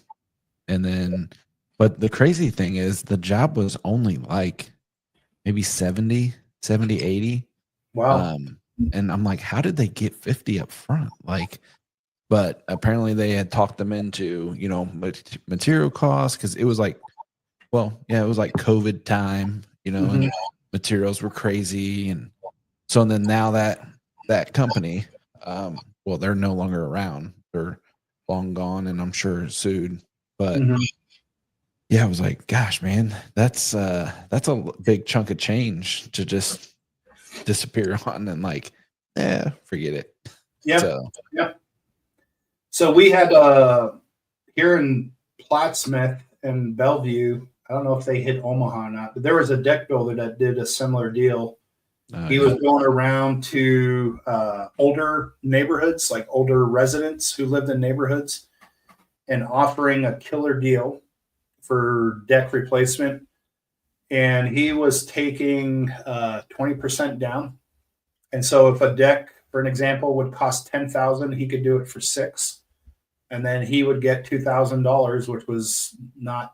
And then, but the crazy thing is the job was only like maybe 70, 80. Wow. And I'm like, how did they get 50 up front? But apparently they had talked them into, material costs. Cause it was like, it was like COVID time, and materials were crazy. And so then now that company, they're no longer around. They're long gone and I'm sure sued, but yeah, I was like, gosh, man, that's a big chunk of change to just disappear on and forget it. Yeah. So we had here in Plattsmouth and Bellevue, I don't know if they hit Omaha or not, but there was a deck builder that did a similar deal. He was going around to older neighborhoods, like older residents who lived in neighborhoods, and offering a killer deal for deck replacement. And he was taking 20% down. And so if a deck, for an example, would cost $10,000, he could do it for $6,000. And then he would get $2,000, which was not,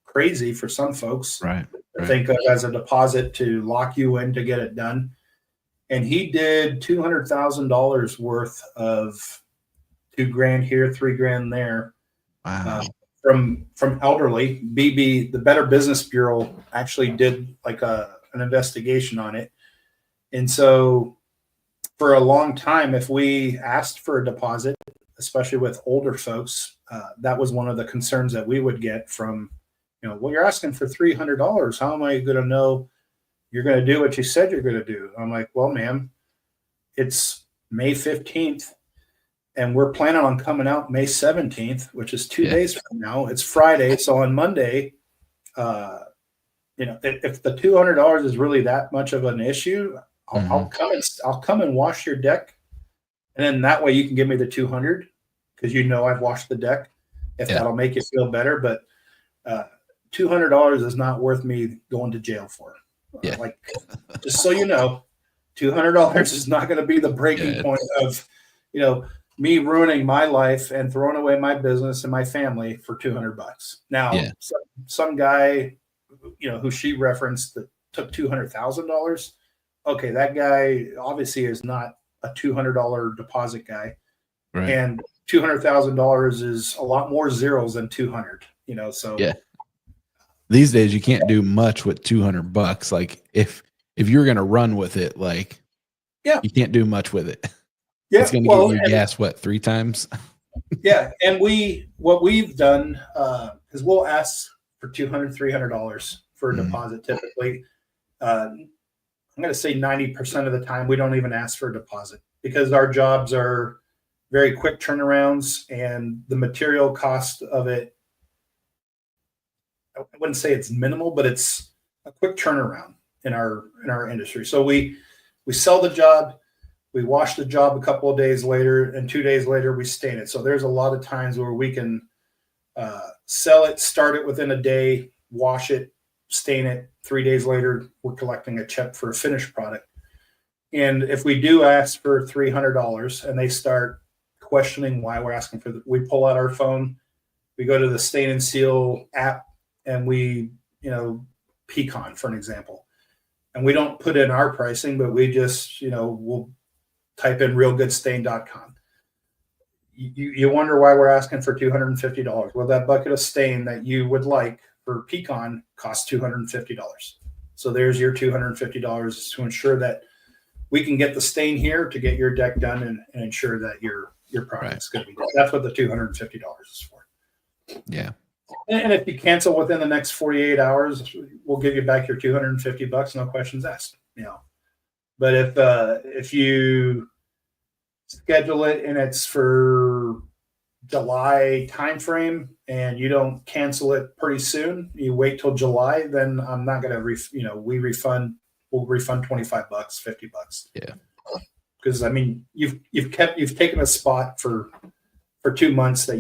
crazy for some folks. Right. Think of as a deposit to lock you in to get it done. And he did $200,000 worth of $2,000 here, $3,000 there. Wow. From elderly. BB, the Better Business Bureau, actually did like an investigation on it. And so for a long time, if we asked for a deposit, especially with older folks, that was one of the concerns that we would get from, you're asking for $300. How am I going to know you're going to do what you said you're going to do? I'm like, well, ma'am, it's May 15th. And we're planning on coming out May 17th, which is 2 days from now. It's Friday. So on Monday, if the $200 is really that much of an issue, I'll come and wash your deck, and then that way you can give me the 200 because I've washed the deck. If that'll make you feel better, but $200 is not worth me going to jail for. Yeah. Just so you know, $200 is not going to be the breaking point of, me ruining my life and throwing away my business and my family for $200. Now, some guy, who she referenced that took $200,000. Okay, that guy obviously is not a $200 deposit guy, right. And $200,000 is a lot more zeros than 200. So these days you can't do much with $200. Like if you're gonna run with it, you can't do much with it. Yeah, it's gonna get you gas 3 times. Yeah, and what we've done is we'll ask for $200, $300 for a deposit typically. I'm going to say 90% of the time we don't even ask for a deposit because our jobs are very quick turnarounds, and the material cost of it, I wouldn't say it's minimal, but it's a quick turnaround in our industry. So we sell the job, we wash the job a couple of days later, and 2 days later we stain it. So there's a lot of times where we can sell it, start it within a day, wash it, stain it. 3 days later, we're collecting a check for a finished product. And if we do ask for $300 and they start questioning why we're asking for we pull out our phone, we go to the Stain and Seal app, and we, Pecan, for an example. And we don't put in our pricing, but we just, we'll type in realgoodstain.com. You wonder why we're asking for $250. Well, that bucket of stain that you would like for Pecan costs $250. So there's your $250 to ensure that we can get the stain here to get your deck done and ensure that your product's going to be done. That's what the $250 is for. Yeah. And if you cancel within the next 48 hours, we'll give you back your $250, no questions asked. But if you schedule it and it's for July timeframe and you don't cancel it pretty soon, you wait till July, then I'm not going to we'll refund $25, $50. Yeah. Because you've taken a spot for 2 months that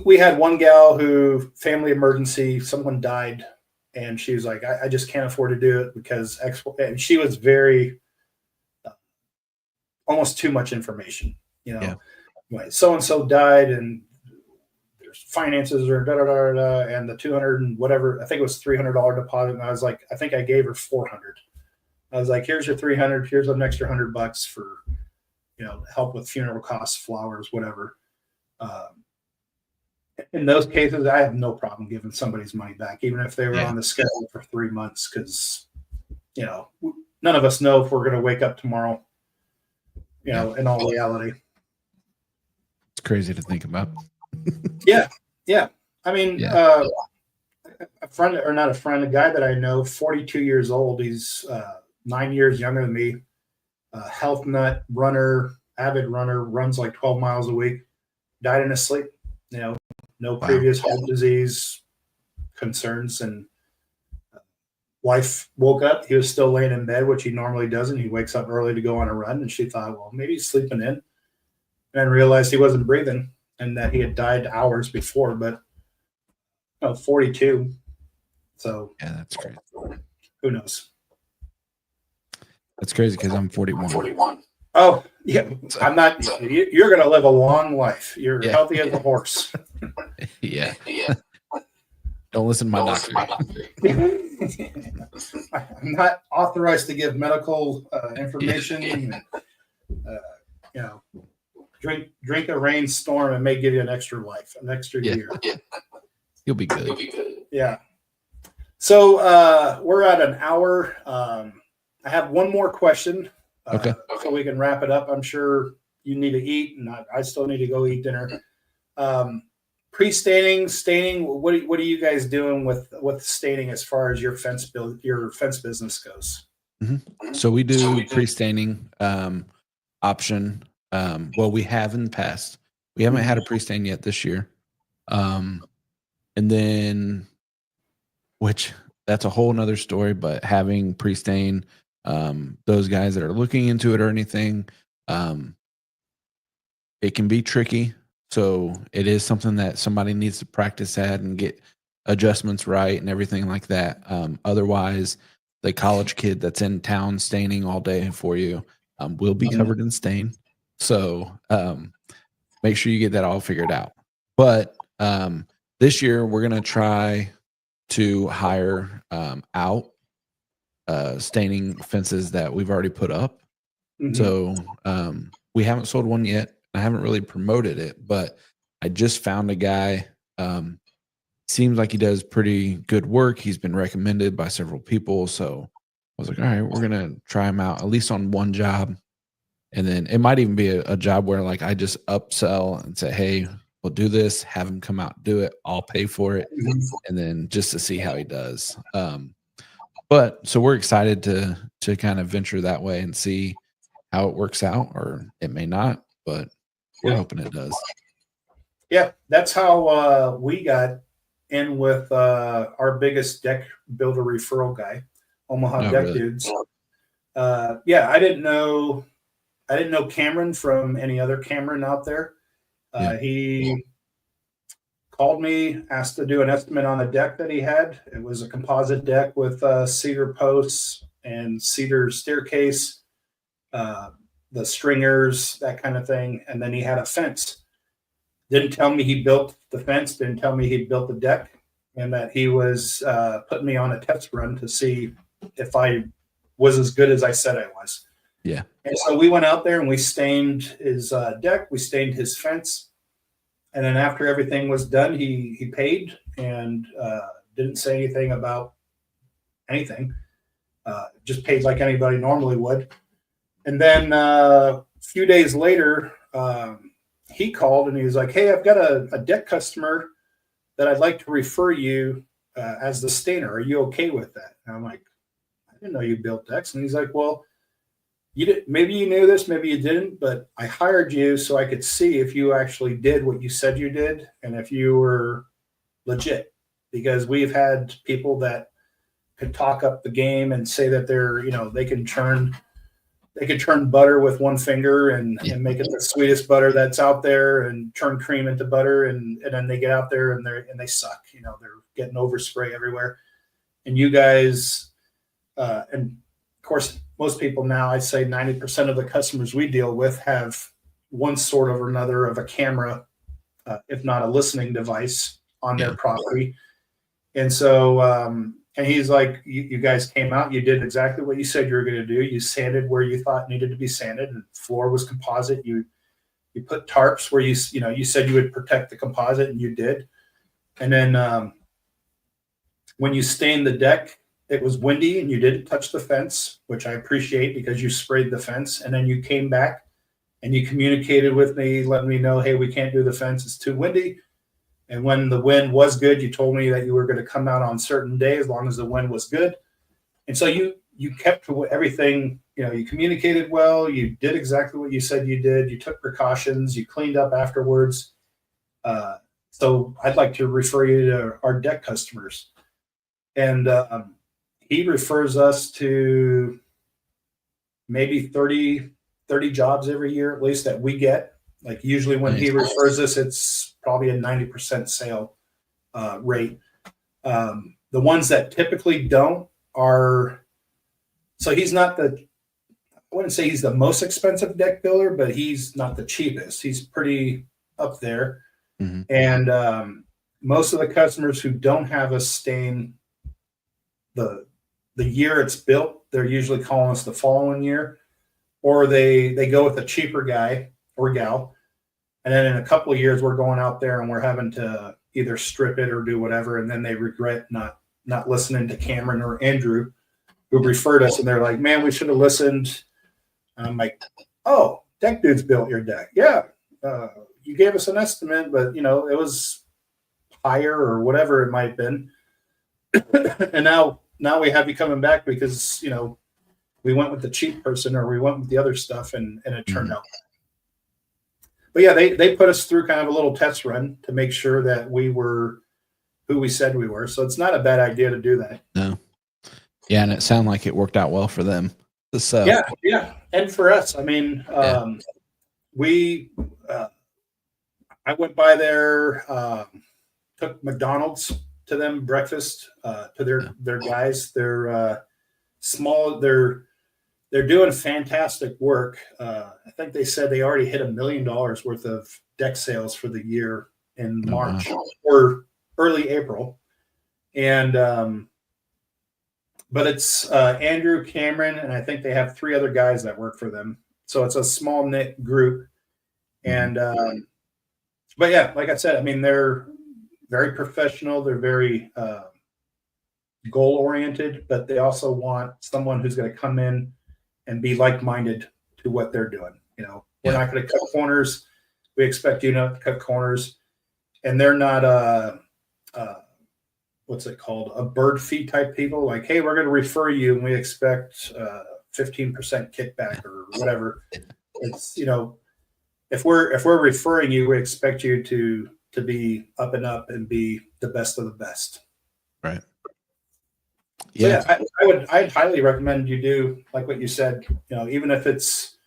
we had one gal who, family emergency, someone died, and she was like, I just can't afford to do it because and she was very almost too much information, so-and-so died and there's finances or and the 200 and whatever, I think it was $300 deposit. And I was like, I think I gave her 400. I was like, here's your 300, here's an extra $100 for, help with funeral costs, flowers, whatever. In those cases, I have no problem giving somebody's money back, even if they were on the schedule for 3 months, because, none of us know if we're going to wake up tomorrow, in all reality. It's crazy to think about. Yeah. I mean, a friend, or not a friend, a guy that I know, 42 years old. He's 9 years younger than me. Health nut, runner, avid runner, runs like 12 miles a week. Died in his sleep. No previous heart disease concerns, and wife woke up. He was still laying in bed, which he normally doesn't. He wakes up early to go on a run, and she thought, well, maybe he's sleeping in, and realized he wasn't breathing and that he had died hours before. But 42. So yeah, that's crazy. Who knows? That's crazy because I'm 41. Oh, yeah. I'm not. You're going to live a long life. You're healthy as a horse. Yeah. Don't listen to my doctor. I'm not authorized to give medical information. Drink a rainstorm and may give you an extra life, an extra year. You'll be good. Yeah. So we're at an hour. I have one more question. Okay. So we can wrap it up. I'm sure you need to eat, and I still need to go eat dinner. Pre-staining, staining. What are you guys doing with staining as far as your fence business goes? Mm-hmm. So we do pre-staining option. Well, we have in the past. We haven't had a pre-stain yet this year. And then, which that's a whole nother story, but having pre-stain, those guys that are looking into it or anything, it can be tricky. So it is something that somebody needs to practice at and get adjustments right and everything like that. Otherwise, the college kid that's in town staining all day for you will be covered in stain. So make sure you get that all figured out. But this year, we're going to try to hire out staining fences that we've already put up. So we haven't sold one yet. I haven't really promoted it, but I just found a guy. Seems like he does pretty good work. He's been recommended by several people. So I was like, all right, we're going to try him out at least on one job. And then it might even be a job where like I just upsell and say, hey, we'll do this, have him come out, do it. I'll pay for it. And then just to see how he does. But so we're excited to kind of venture that way and see how it works out, or it may not, but we're hoping it does. Yeah, that's how we got in with our biggest deck builder referral guy, Omaha Deck really? Dudes. Yeah, I didn't know Cameron from any other Cameron out there. He called me, asked to do an estimate on a deck that he had. It was a composite deck with cedar posts and cedar staircase, the stringers, that kind of thing. And then he had a fence. Didn't tell me he built the fence, didn't tell me he built the deck, and that he was putting me on a test run to see if I was as good as I said I was. Yeah. And so we went out there and we stained his deck, we stained his fence. And then after everything was done, he paid and didn't say anything about anything. Just paid like anybody normally would. And then a few days later, he called and he was like, hey, I've got a deck customer that I'd like to refer you as the stainer. Are you okay with that? And I'm like, I didn't know you built decks. And he's like, well, maybe you knew this, maybe you didn't, but I hired you so I could see if you actually did what you said you did and if you were legit. Because we've had people that could talk up the game and say that they're, they can churn butter with one finger and make it the sweetest butter that's out there and turn cream into butter. And then they get out there and they suck, they're getting overspray everywhere. And you guys, and of course, most people now, I'd say 90% of the customers we deal with have one sort or another of a camera, if not a listening device on their property. And so, and he's like, you guys came out, you did exactly what you said you were going to do. You sanded where you thought needed to be sanded, and floor was composite. You put tarps where you said you would protect the composite, and you did. And then when you stained the deck, it was windy and you didn't touch the fence, which I appreciate because you sprayed the fence. And then you came back and you communicated with me, letting me know, hey, we can't do the fence, it's too windy. And when the wind was good, you told me that you were going to come out on certain days as long as the wind was good. And so you kept to everything, you communicated well, you did exactly what you said you did, you took precautions, you cleaned up afterwards. So I'd like to refer you to our deck customers. And he refers us to maybe 30 jobs every year, at least, that we get. Like usually when he refers us, it's probably a 90% sale rate. The ones that typically don't are, so he's not I wouldn't say he's the most expensive deck builder, but he's not the cheapest. He's pretty up there. Mm-hmm. And most of the customers who don't have a stain the year it's built, they're usually calling us the following year, or they go with a cheaper guy or gal. And then in a couple of years, we're going out there and we're having to either strip it or do whatever. And then they regret not listening to Cameron or Andrew, who referred us. And they're like, man, we should have listened. And I'm like, oh, Deck Dudes built your deck. Yeah. You gave us an estimate, but it was higher or whatever it might have been. And now we have you coming back because, we went with the cheap person or we went with the other stuff and it turned out. But yeah, they put us through kind of a little test run to make sure that we were who we said we were. So it's not a bad idea to do that. No. Yeah, and it sounded like it worked out well for them. So yeah, and for us, I mean, we I went by there, took McDonald's to them breakfast to their guys. They're small. They're doing fantastic work. I think they said they already hit $1 million worth of deck sales for the year in March or early April, and but it's Andrew, Cameron, and I think they have 3 other guys that work for them. So it's a small knit group, and but yeah, like I said, I mean they're very professional. They're very goal oriented, but they also want someone who's going to come in and be like-minded to what they're doing. You know, we're not going to cut corners. We expect you not to cut corners, and they're not what's it called? A bird feed type people. Like, hey, we're going to refer you, and we expect 15% kickback or whatever. It's, you know, if we're referring you, we expect you to be up and up and be the best of the best. Right. Yeah, so I'd highly recommend you do like what you said. You know, even if it's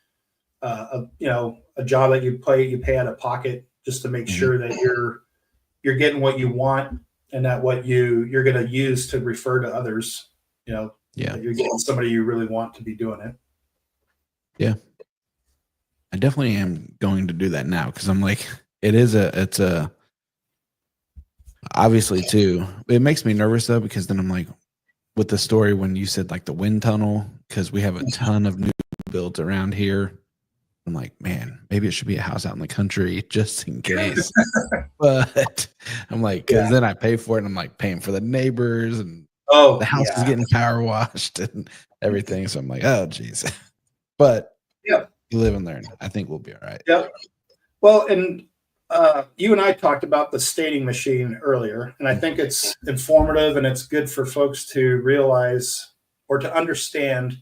a job that you pay out of pocket, just to make sure that you're getting what you want and that what you're going to use to refer to others. You know, that you're getting somebody you really want to be doing it. Yeah, I definitely am going to do that now because I'm like, it's a obviously too. It makes me nervous though because then I'm like, with the story when you said like the wind tunnel, because we have a ton of new builds around here. I'm like, man, maybe it should be a house out in the country just in case. But I'm like, because then I pay for it and I'm like paying for the neighbors and the house is getting power washed and everything. So I'm like, oh, geez. But you live and learn. I think we'll be all right. Yep. Well, and you and I talked about the staining machine earlier, and I think it's informative and it's good for folks to realize or to understand.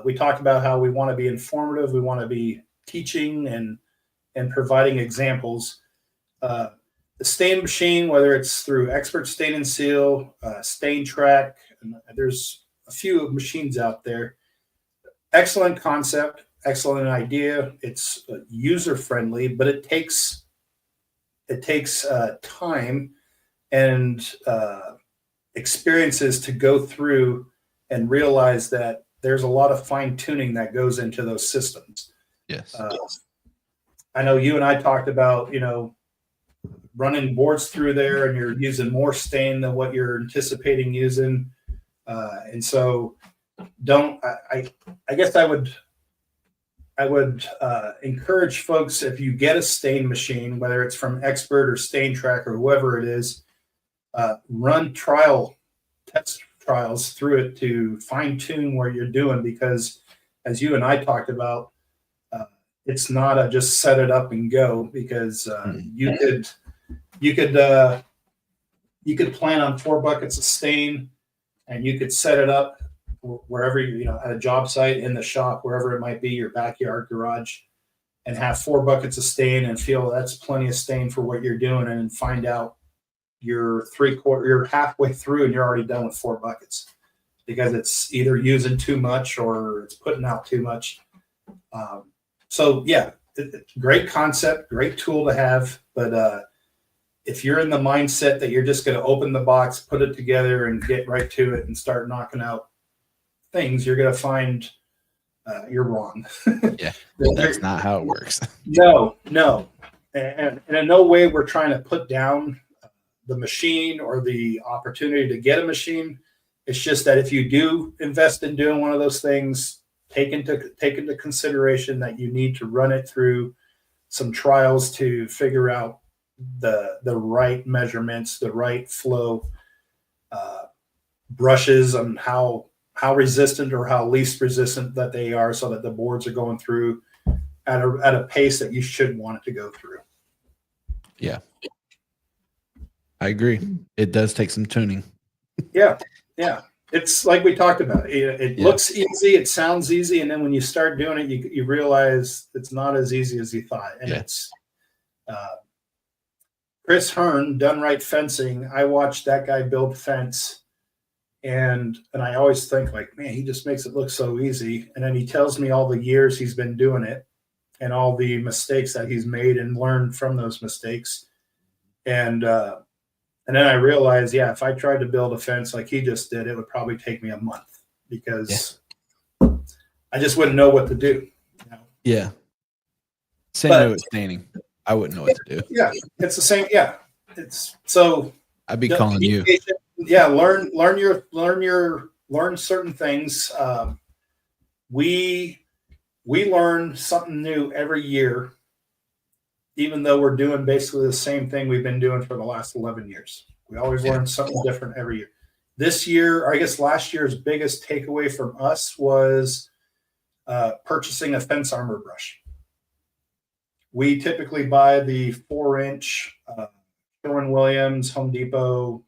We talked about how we want to be informative, we want to be teaching and providing examples. The stain machine, whether it's through Expert Stain and Seal, Stain Track, and there's a few machines out there. Excellent concept, excellent idea. It's user friendly, but it takes time and experiences to go through and realize that there's a lot of fine tuning that goes into those systems. Yes. I know you and I talked about, you know, running boards through there and you're using more stain than what you're anticipating using. And so I guess I would encourage folks, if you get a stain machine, whether it's from Expert or Stain Track or whoever it is, run test trials through it to fine tune where you're doing, because as you and I talked about, it's not a just set it up and go, because you could plan on 4 buckets of stain and you could set it up wherever, you know, at a job site, in the shop, wherever it might be, your backyard, garage, and have 4 buckets of stain and feel that's plenty of stain for what you're doing, and find out you're halfway through and you're already done with 4 buckets because it's either using too much or it's putting out too much. So yeah, great concept, great tool to have, but if you're in the mindset that you're just going to open the box, put it together, and get right to it and start knocking out things, you're going to find you're wrong. Yeah, that's not how it works. No, and in no way we're trying to put down the machine or the opportunity to get a machine. It's just that if you do invest in doing one of those things, take into consideration that you need to run it through some trials to figure out the right measurements, the right flow, brushes, and how resistant or how least resistant that they are, so that the boards are going through at a pace that you should want it to go through. Yeah, I agree. It does take some tuning. Yeah. It's like we talked about. It looks easy, it sounds easy, and then when you start doing it, you realize it's not as easy as you thought. And it's Chris Hearn, Done Right Fencing. I watched that guy build fence, and I always think like, man, he just makes it look so easy. And then he tells me all the years he's been doing it and all the mistakes that he's made and learned from those mistakes. And then I realized, yeah, if I tried to build a fence like he just did, it would probably take me a month because I just wouldn't know what to do. You know? Yeah. Same way with painting. I wouldn't know what to do. Yeah, it's the same. Yeah, it's so. I'd be calling you. Yeah, learn certain things. We learn something new every year, even though we're doing basically the same thing we've been doing for the last 11 years. We always learn something different every year. This year, or I guess last year's biggest takeaway from us was purchasing a fence armor brush. We typically buy the 4-inch Sherwin-Williams, Home Depot,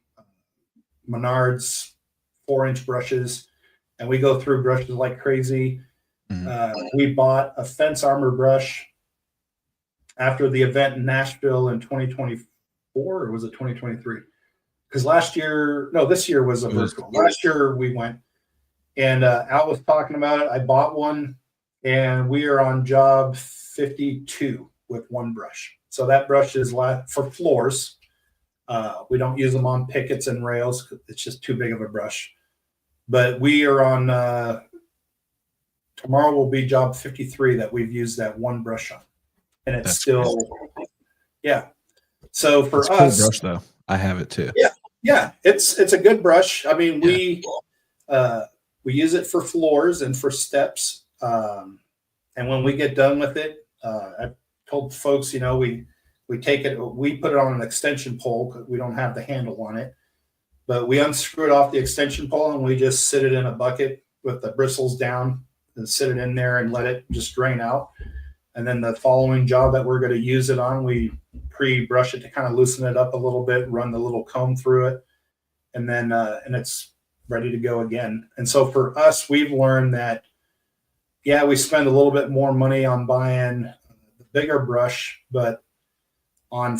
Menards 4-inch brushes, and we go through brushes like crazy. We bought a fence armor brush after the event in Nashville in 2024, or was it 2023? Because this year was a virtual. Last year we went, and Al was talking about it. I bought one, and we are on job 52 with one brush. So that brush is for floors. We don't use them on pickets and rails. It's just too big of a brush. But we are on, tomorrow will be job 53 that we've used that one brush on. And it's still, yeah. So for us, cool brush though. I have it too. Yeah, it's a good brush. I mean, we use it for floors and for steps. And when we get done with it, I told folks, we take it, we put it on an extension pole because we don't have the handle on it. But we unscrew it off the extension pole and we just sit it in a bucket with the bristles down and sit it in there and let it just drain out. And then the following job that we're going to use it on, we pre-brush it to kind of loosen it up a little bit, run the little comb through it, and then and it's ready to go again. And so for us, we've learned that, yeah, we spend a little bit more money on buying the bigger brush, but on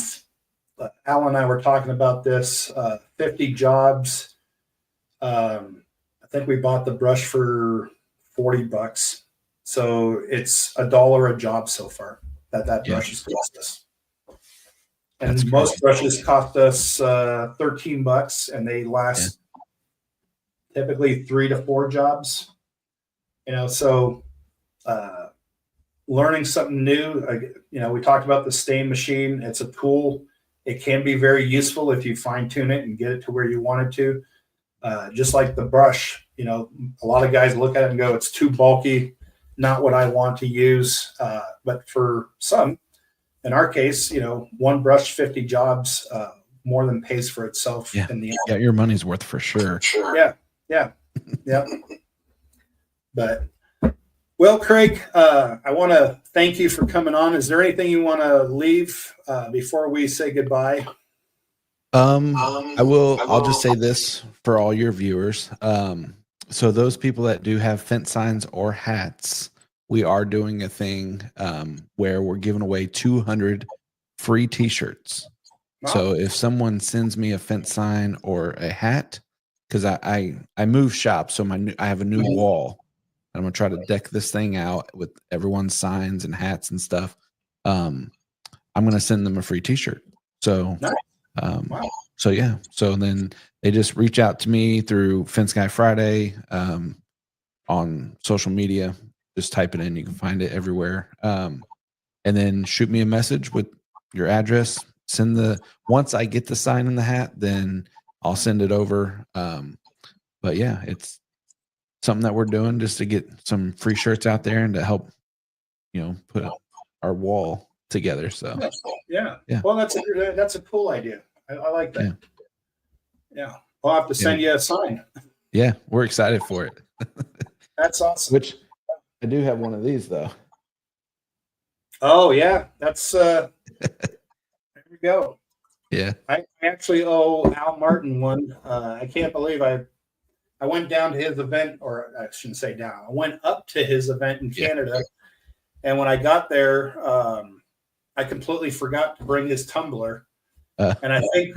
Al and I were talking about this, 50 jobs. I think we bought the brush for $40. So it's $1 a job so far that brush has cost us. And most brushes cost us $13, and they last typically 3 to 4 jobs. So learning something new. We talked about the stain machine. It's a tool. It can be very useful if you fine tune it and get it to where you want it to. Just like the brush, a lot of guys look at it and go, it's too bulky, not what I want to use. But for some, in our case, one brush, 50 jobs, more than pays for itself. In the end. Yeah, your money's worth for sure. Yeah. But, well, Craig, I want to thank you for coming on. Is there anything you want to leave before we say goodbye? I'll just say this for all your viewers. So those people that do have fence signs or hats, we are doing a thing where we're giving away 200 free t-shirts. Wow. So if someone sends me a fence sign or a hat, because I move shop, so I have a new wall. I'm gonna try to deck this thing out with everyone's signs and hats and stuff. I'm gonna send them a free t-shirt. So wow. So yeah, so then they just reach out to me through Fence Guy Friday on social media. Just type it in, you can find it everywhere. And then shoot me a message with your address. Once I get the sign in the hat, then I'll send it over. But yeah, it's something that we're doing just to get some free shirts out there and to help, put our wall together. So yeah. Well, that's a cool idea. I like that. Yeah. I'll have to send you a sign. Yeah, we're excited for it. That's awesome. Which I do have one of these though. Oh yeah, that's there we go. Yeah. I actually owe Al Martin one. I can't believe I went down to his event, or I shouldn't say down. I went up to his event in Canada, and when I got there, I completely forgot to bring his tumbler. And I think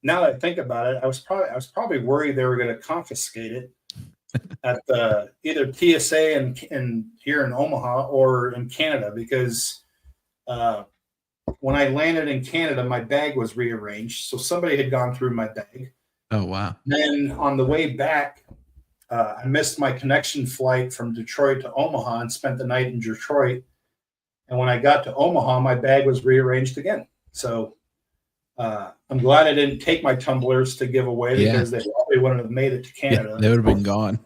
now that I think about it, I was probably worried they were going to confiscate it at the either TSA and here in Omaha or in Canada, because when I landed in Canada, my bag was rearranged, so somebody had gone through my bag. Oh wow! Then on the way back, I missed my connection flight from Detroit to Omaha and spent the night in Detroit. And when I got to Omaha, my bag was rearranged again. So I'm glad I didn't take my tumblers to give away, because they probably wouldn't have made it to Canada. Yeah, they would have been gone.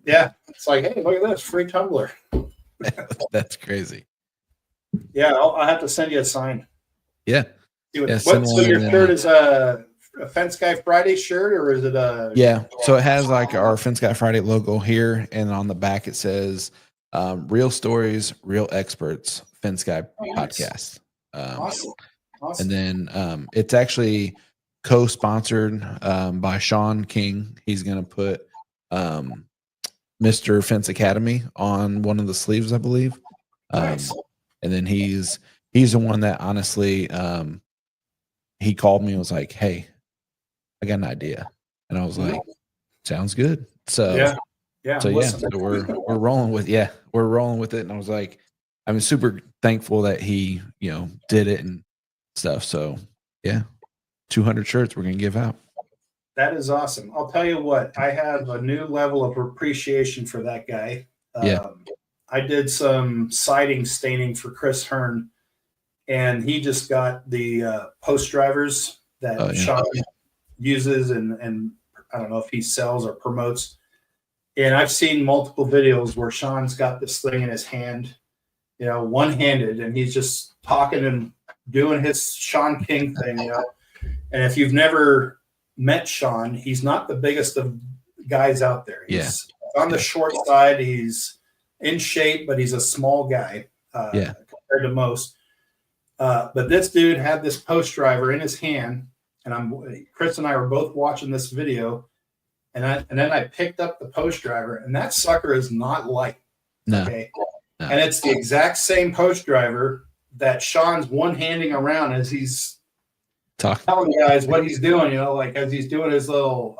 Yeah. It's like, hey, look at this, free tumbler. That's crazy. Yeah, I'll have to send you a sign. Yeah. So your shirt is a Fence Guy Friday shirt, or is it a? Yeah. So it has like our Fence Guy Friday logo here, and on the back it says "Real Stories, Real Experts, Fence Guy Podcast." Awesome. And then it's actually co-sponsored by Sean King. He's going to put Mr. Fence Academy on one of the sleeves, I believe. Nice. And then he's the one that honestly, he called me and was like, "Hey, I got an idea," and I was like, "Sounds good." So so we're rolling with we're rolling with it, and I was like, I'm super thankful that he did it and stuff. So 200 shirts we're gonna give out. That is awesome. I'll tell you what, I have a new level of appreciation for that guy. I did some siding staining for Chris Hearn, and he just got the post drivers that Sean uses, and I don't know if he sells or promotes. And I've seen multiple videos where Sean's got this thing in his hand, one-handed, and he's just talking and doing his Sean King thing, And if you've never met Sean, he's not the biggest of guys out there. He's on the short side. He's in shape, but he's a small guy compared to most. But this dude had this post driver in his hand, and Chris and I were both watching this video, and then I picked up the post driver, and that sucker is not light. No. Okay. No. And it's the exact same post driver that Sean's one-handing around as he's telling guys what he's doing, like as he's doing his little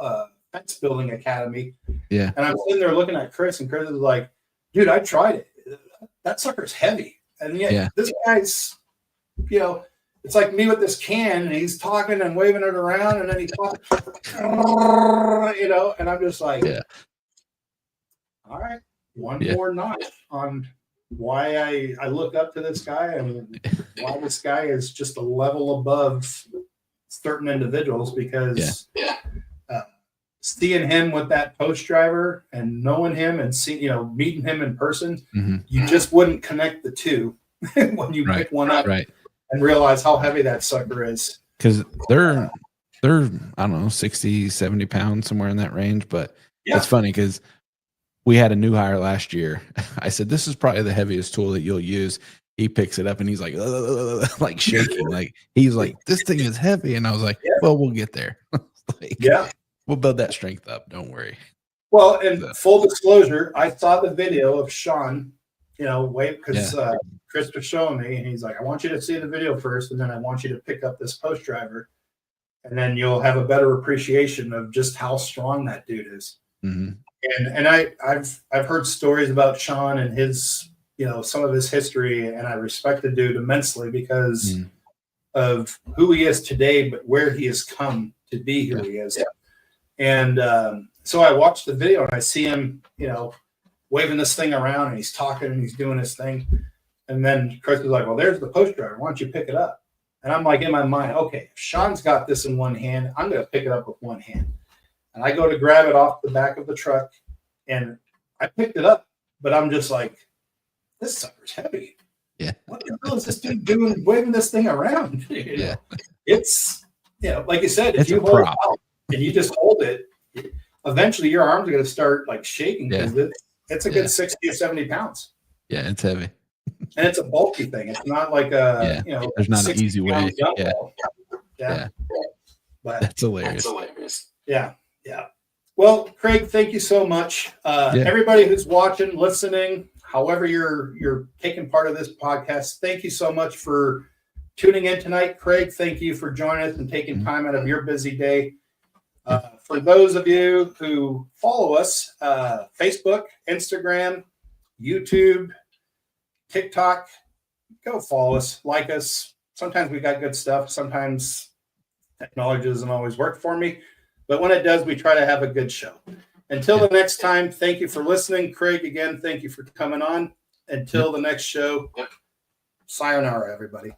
fence building academy. Yeah. And I'm sitting there looking at Chris, and Chris is like, "Dude, I tried it. That sucker's heavy." And yet this guy's, it's like me with this can, and he's talking and waving it around, and then he talks, and I'm just like, all right, one more notch on why I look up to this guy, and why this guy is just a level above certain individuals, because seeing him with that post driver and knowing him and meeting him in person, you just wouldn't connect the two when you pick one up and realize how heavy that sucker is. Because they're I don't know, 60, 70 pounds, somewhere in that range. But it's funny because we had a new hire last year. I said, "This is probably the heaviest tool that you'll use." He picks it up and he's like, like shaking. Like he's like, "This thing is heavy." And I was like, "Well, we'll get there." We'll build that strength up. Don't worry. Well, and full disclosure, I saw the video of Sean, because Chris was showing me, and he's like, "I want you to see the video first, and then I want you to pick up this post driver, and then you'll have a better appreciation of just how strong that dude is." And I've heard stories about Sean and his, some of his history, and I respect the dude immensely because of who he is today, but where he has come to be who he is. And so I watched the video, and I see him, waving this thing around, and he's talking and he's doing his thing. And then Chris was like, "Well, there's the post driver. Why don't you pick it up?" And I'm like, in my mind, okay, if Sean's got this in one hand, I'm going to pick it up with one hand. And I go to grab it off the back of the truck, and I picked it up, but I'm just like, this sucker's heavy. Yeah. What the hell is this dude doing, waving this thing around? It's, like you said, if you hold it out and you just hold it, eventually your arms are going to start like shaking, because it's a good 60 or 70 pounds. Yeah, it's heavy. And it's a bulky thing. It's not like a, there's not an easy way. But that's hilarious. Yeah. Well, Craig, thank you so much. Everybody who's watching, listening, however you're taking part of this podcast, thank you so much for tuning in tonight. Craig, thank you for joining us and taking time out of your busy day. For those of you who follow us, Facebook, Instagram, YouTube, TikTok, go follow us, like us. Sometimes we got good stuff. Sometimes technology doesn't always work for me. But when it does, we try to have a good show. Until the next time, thank you for listening. Craig, again, thank you for coming on. Until the next show, sayonara, everybody.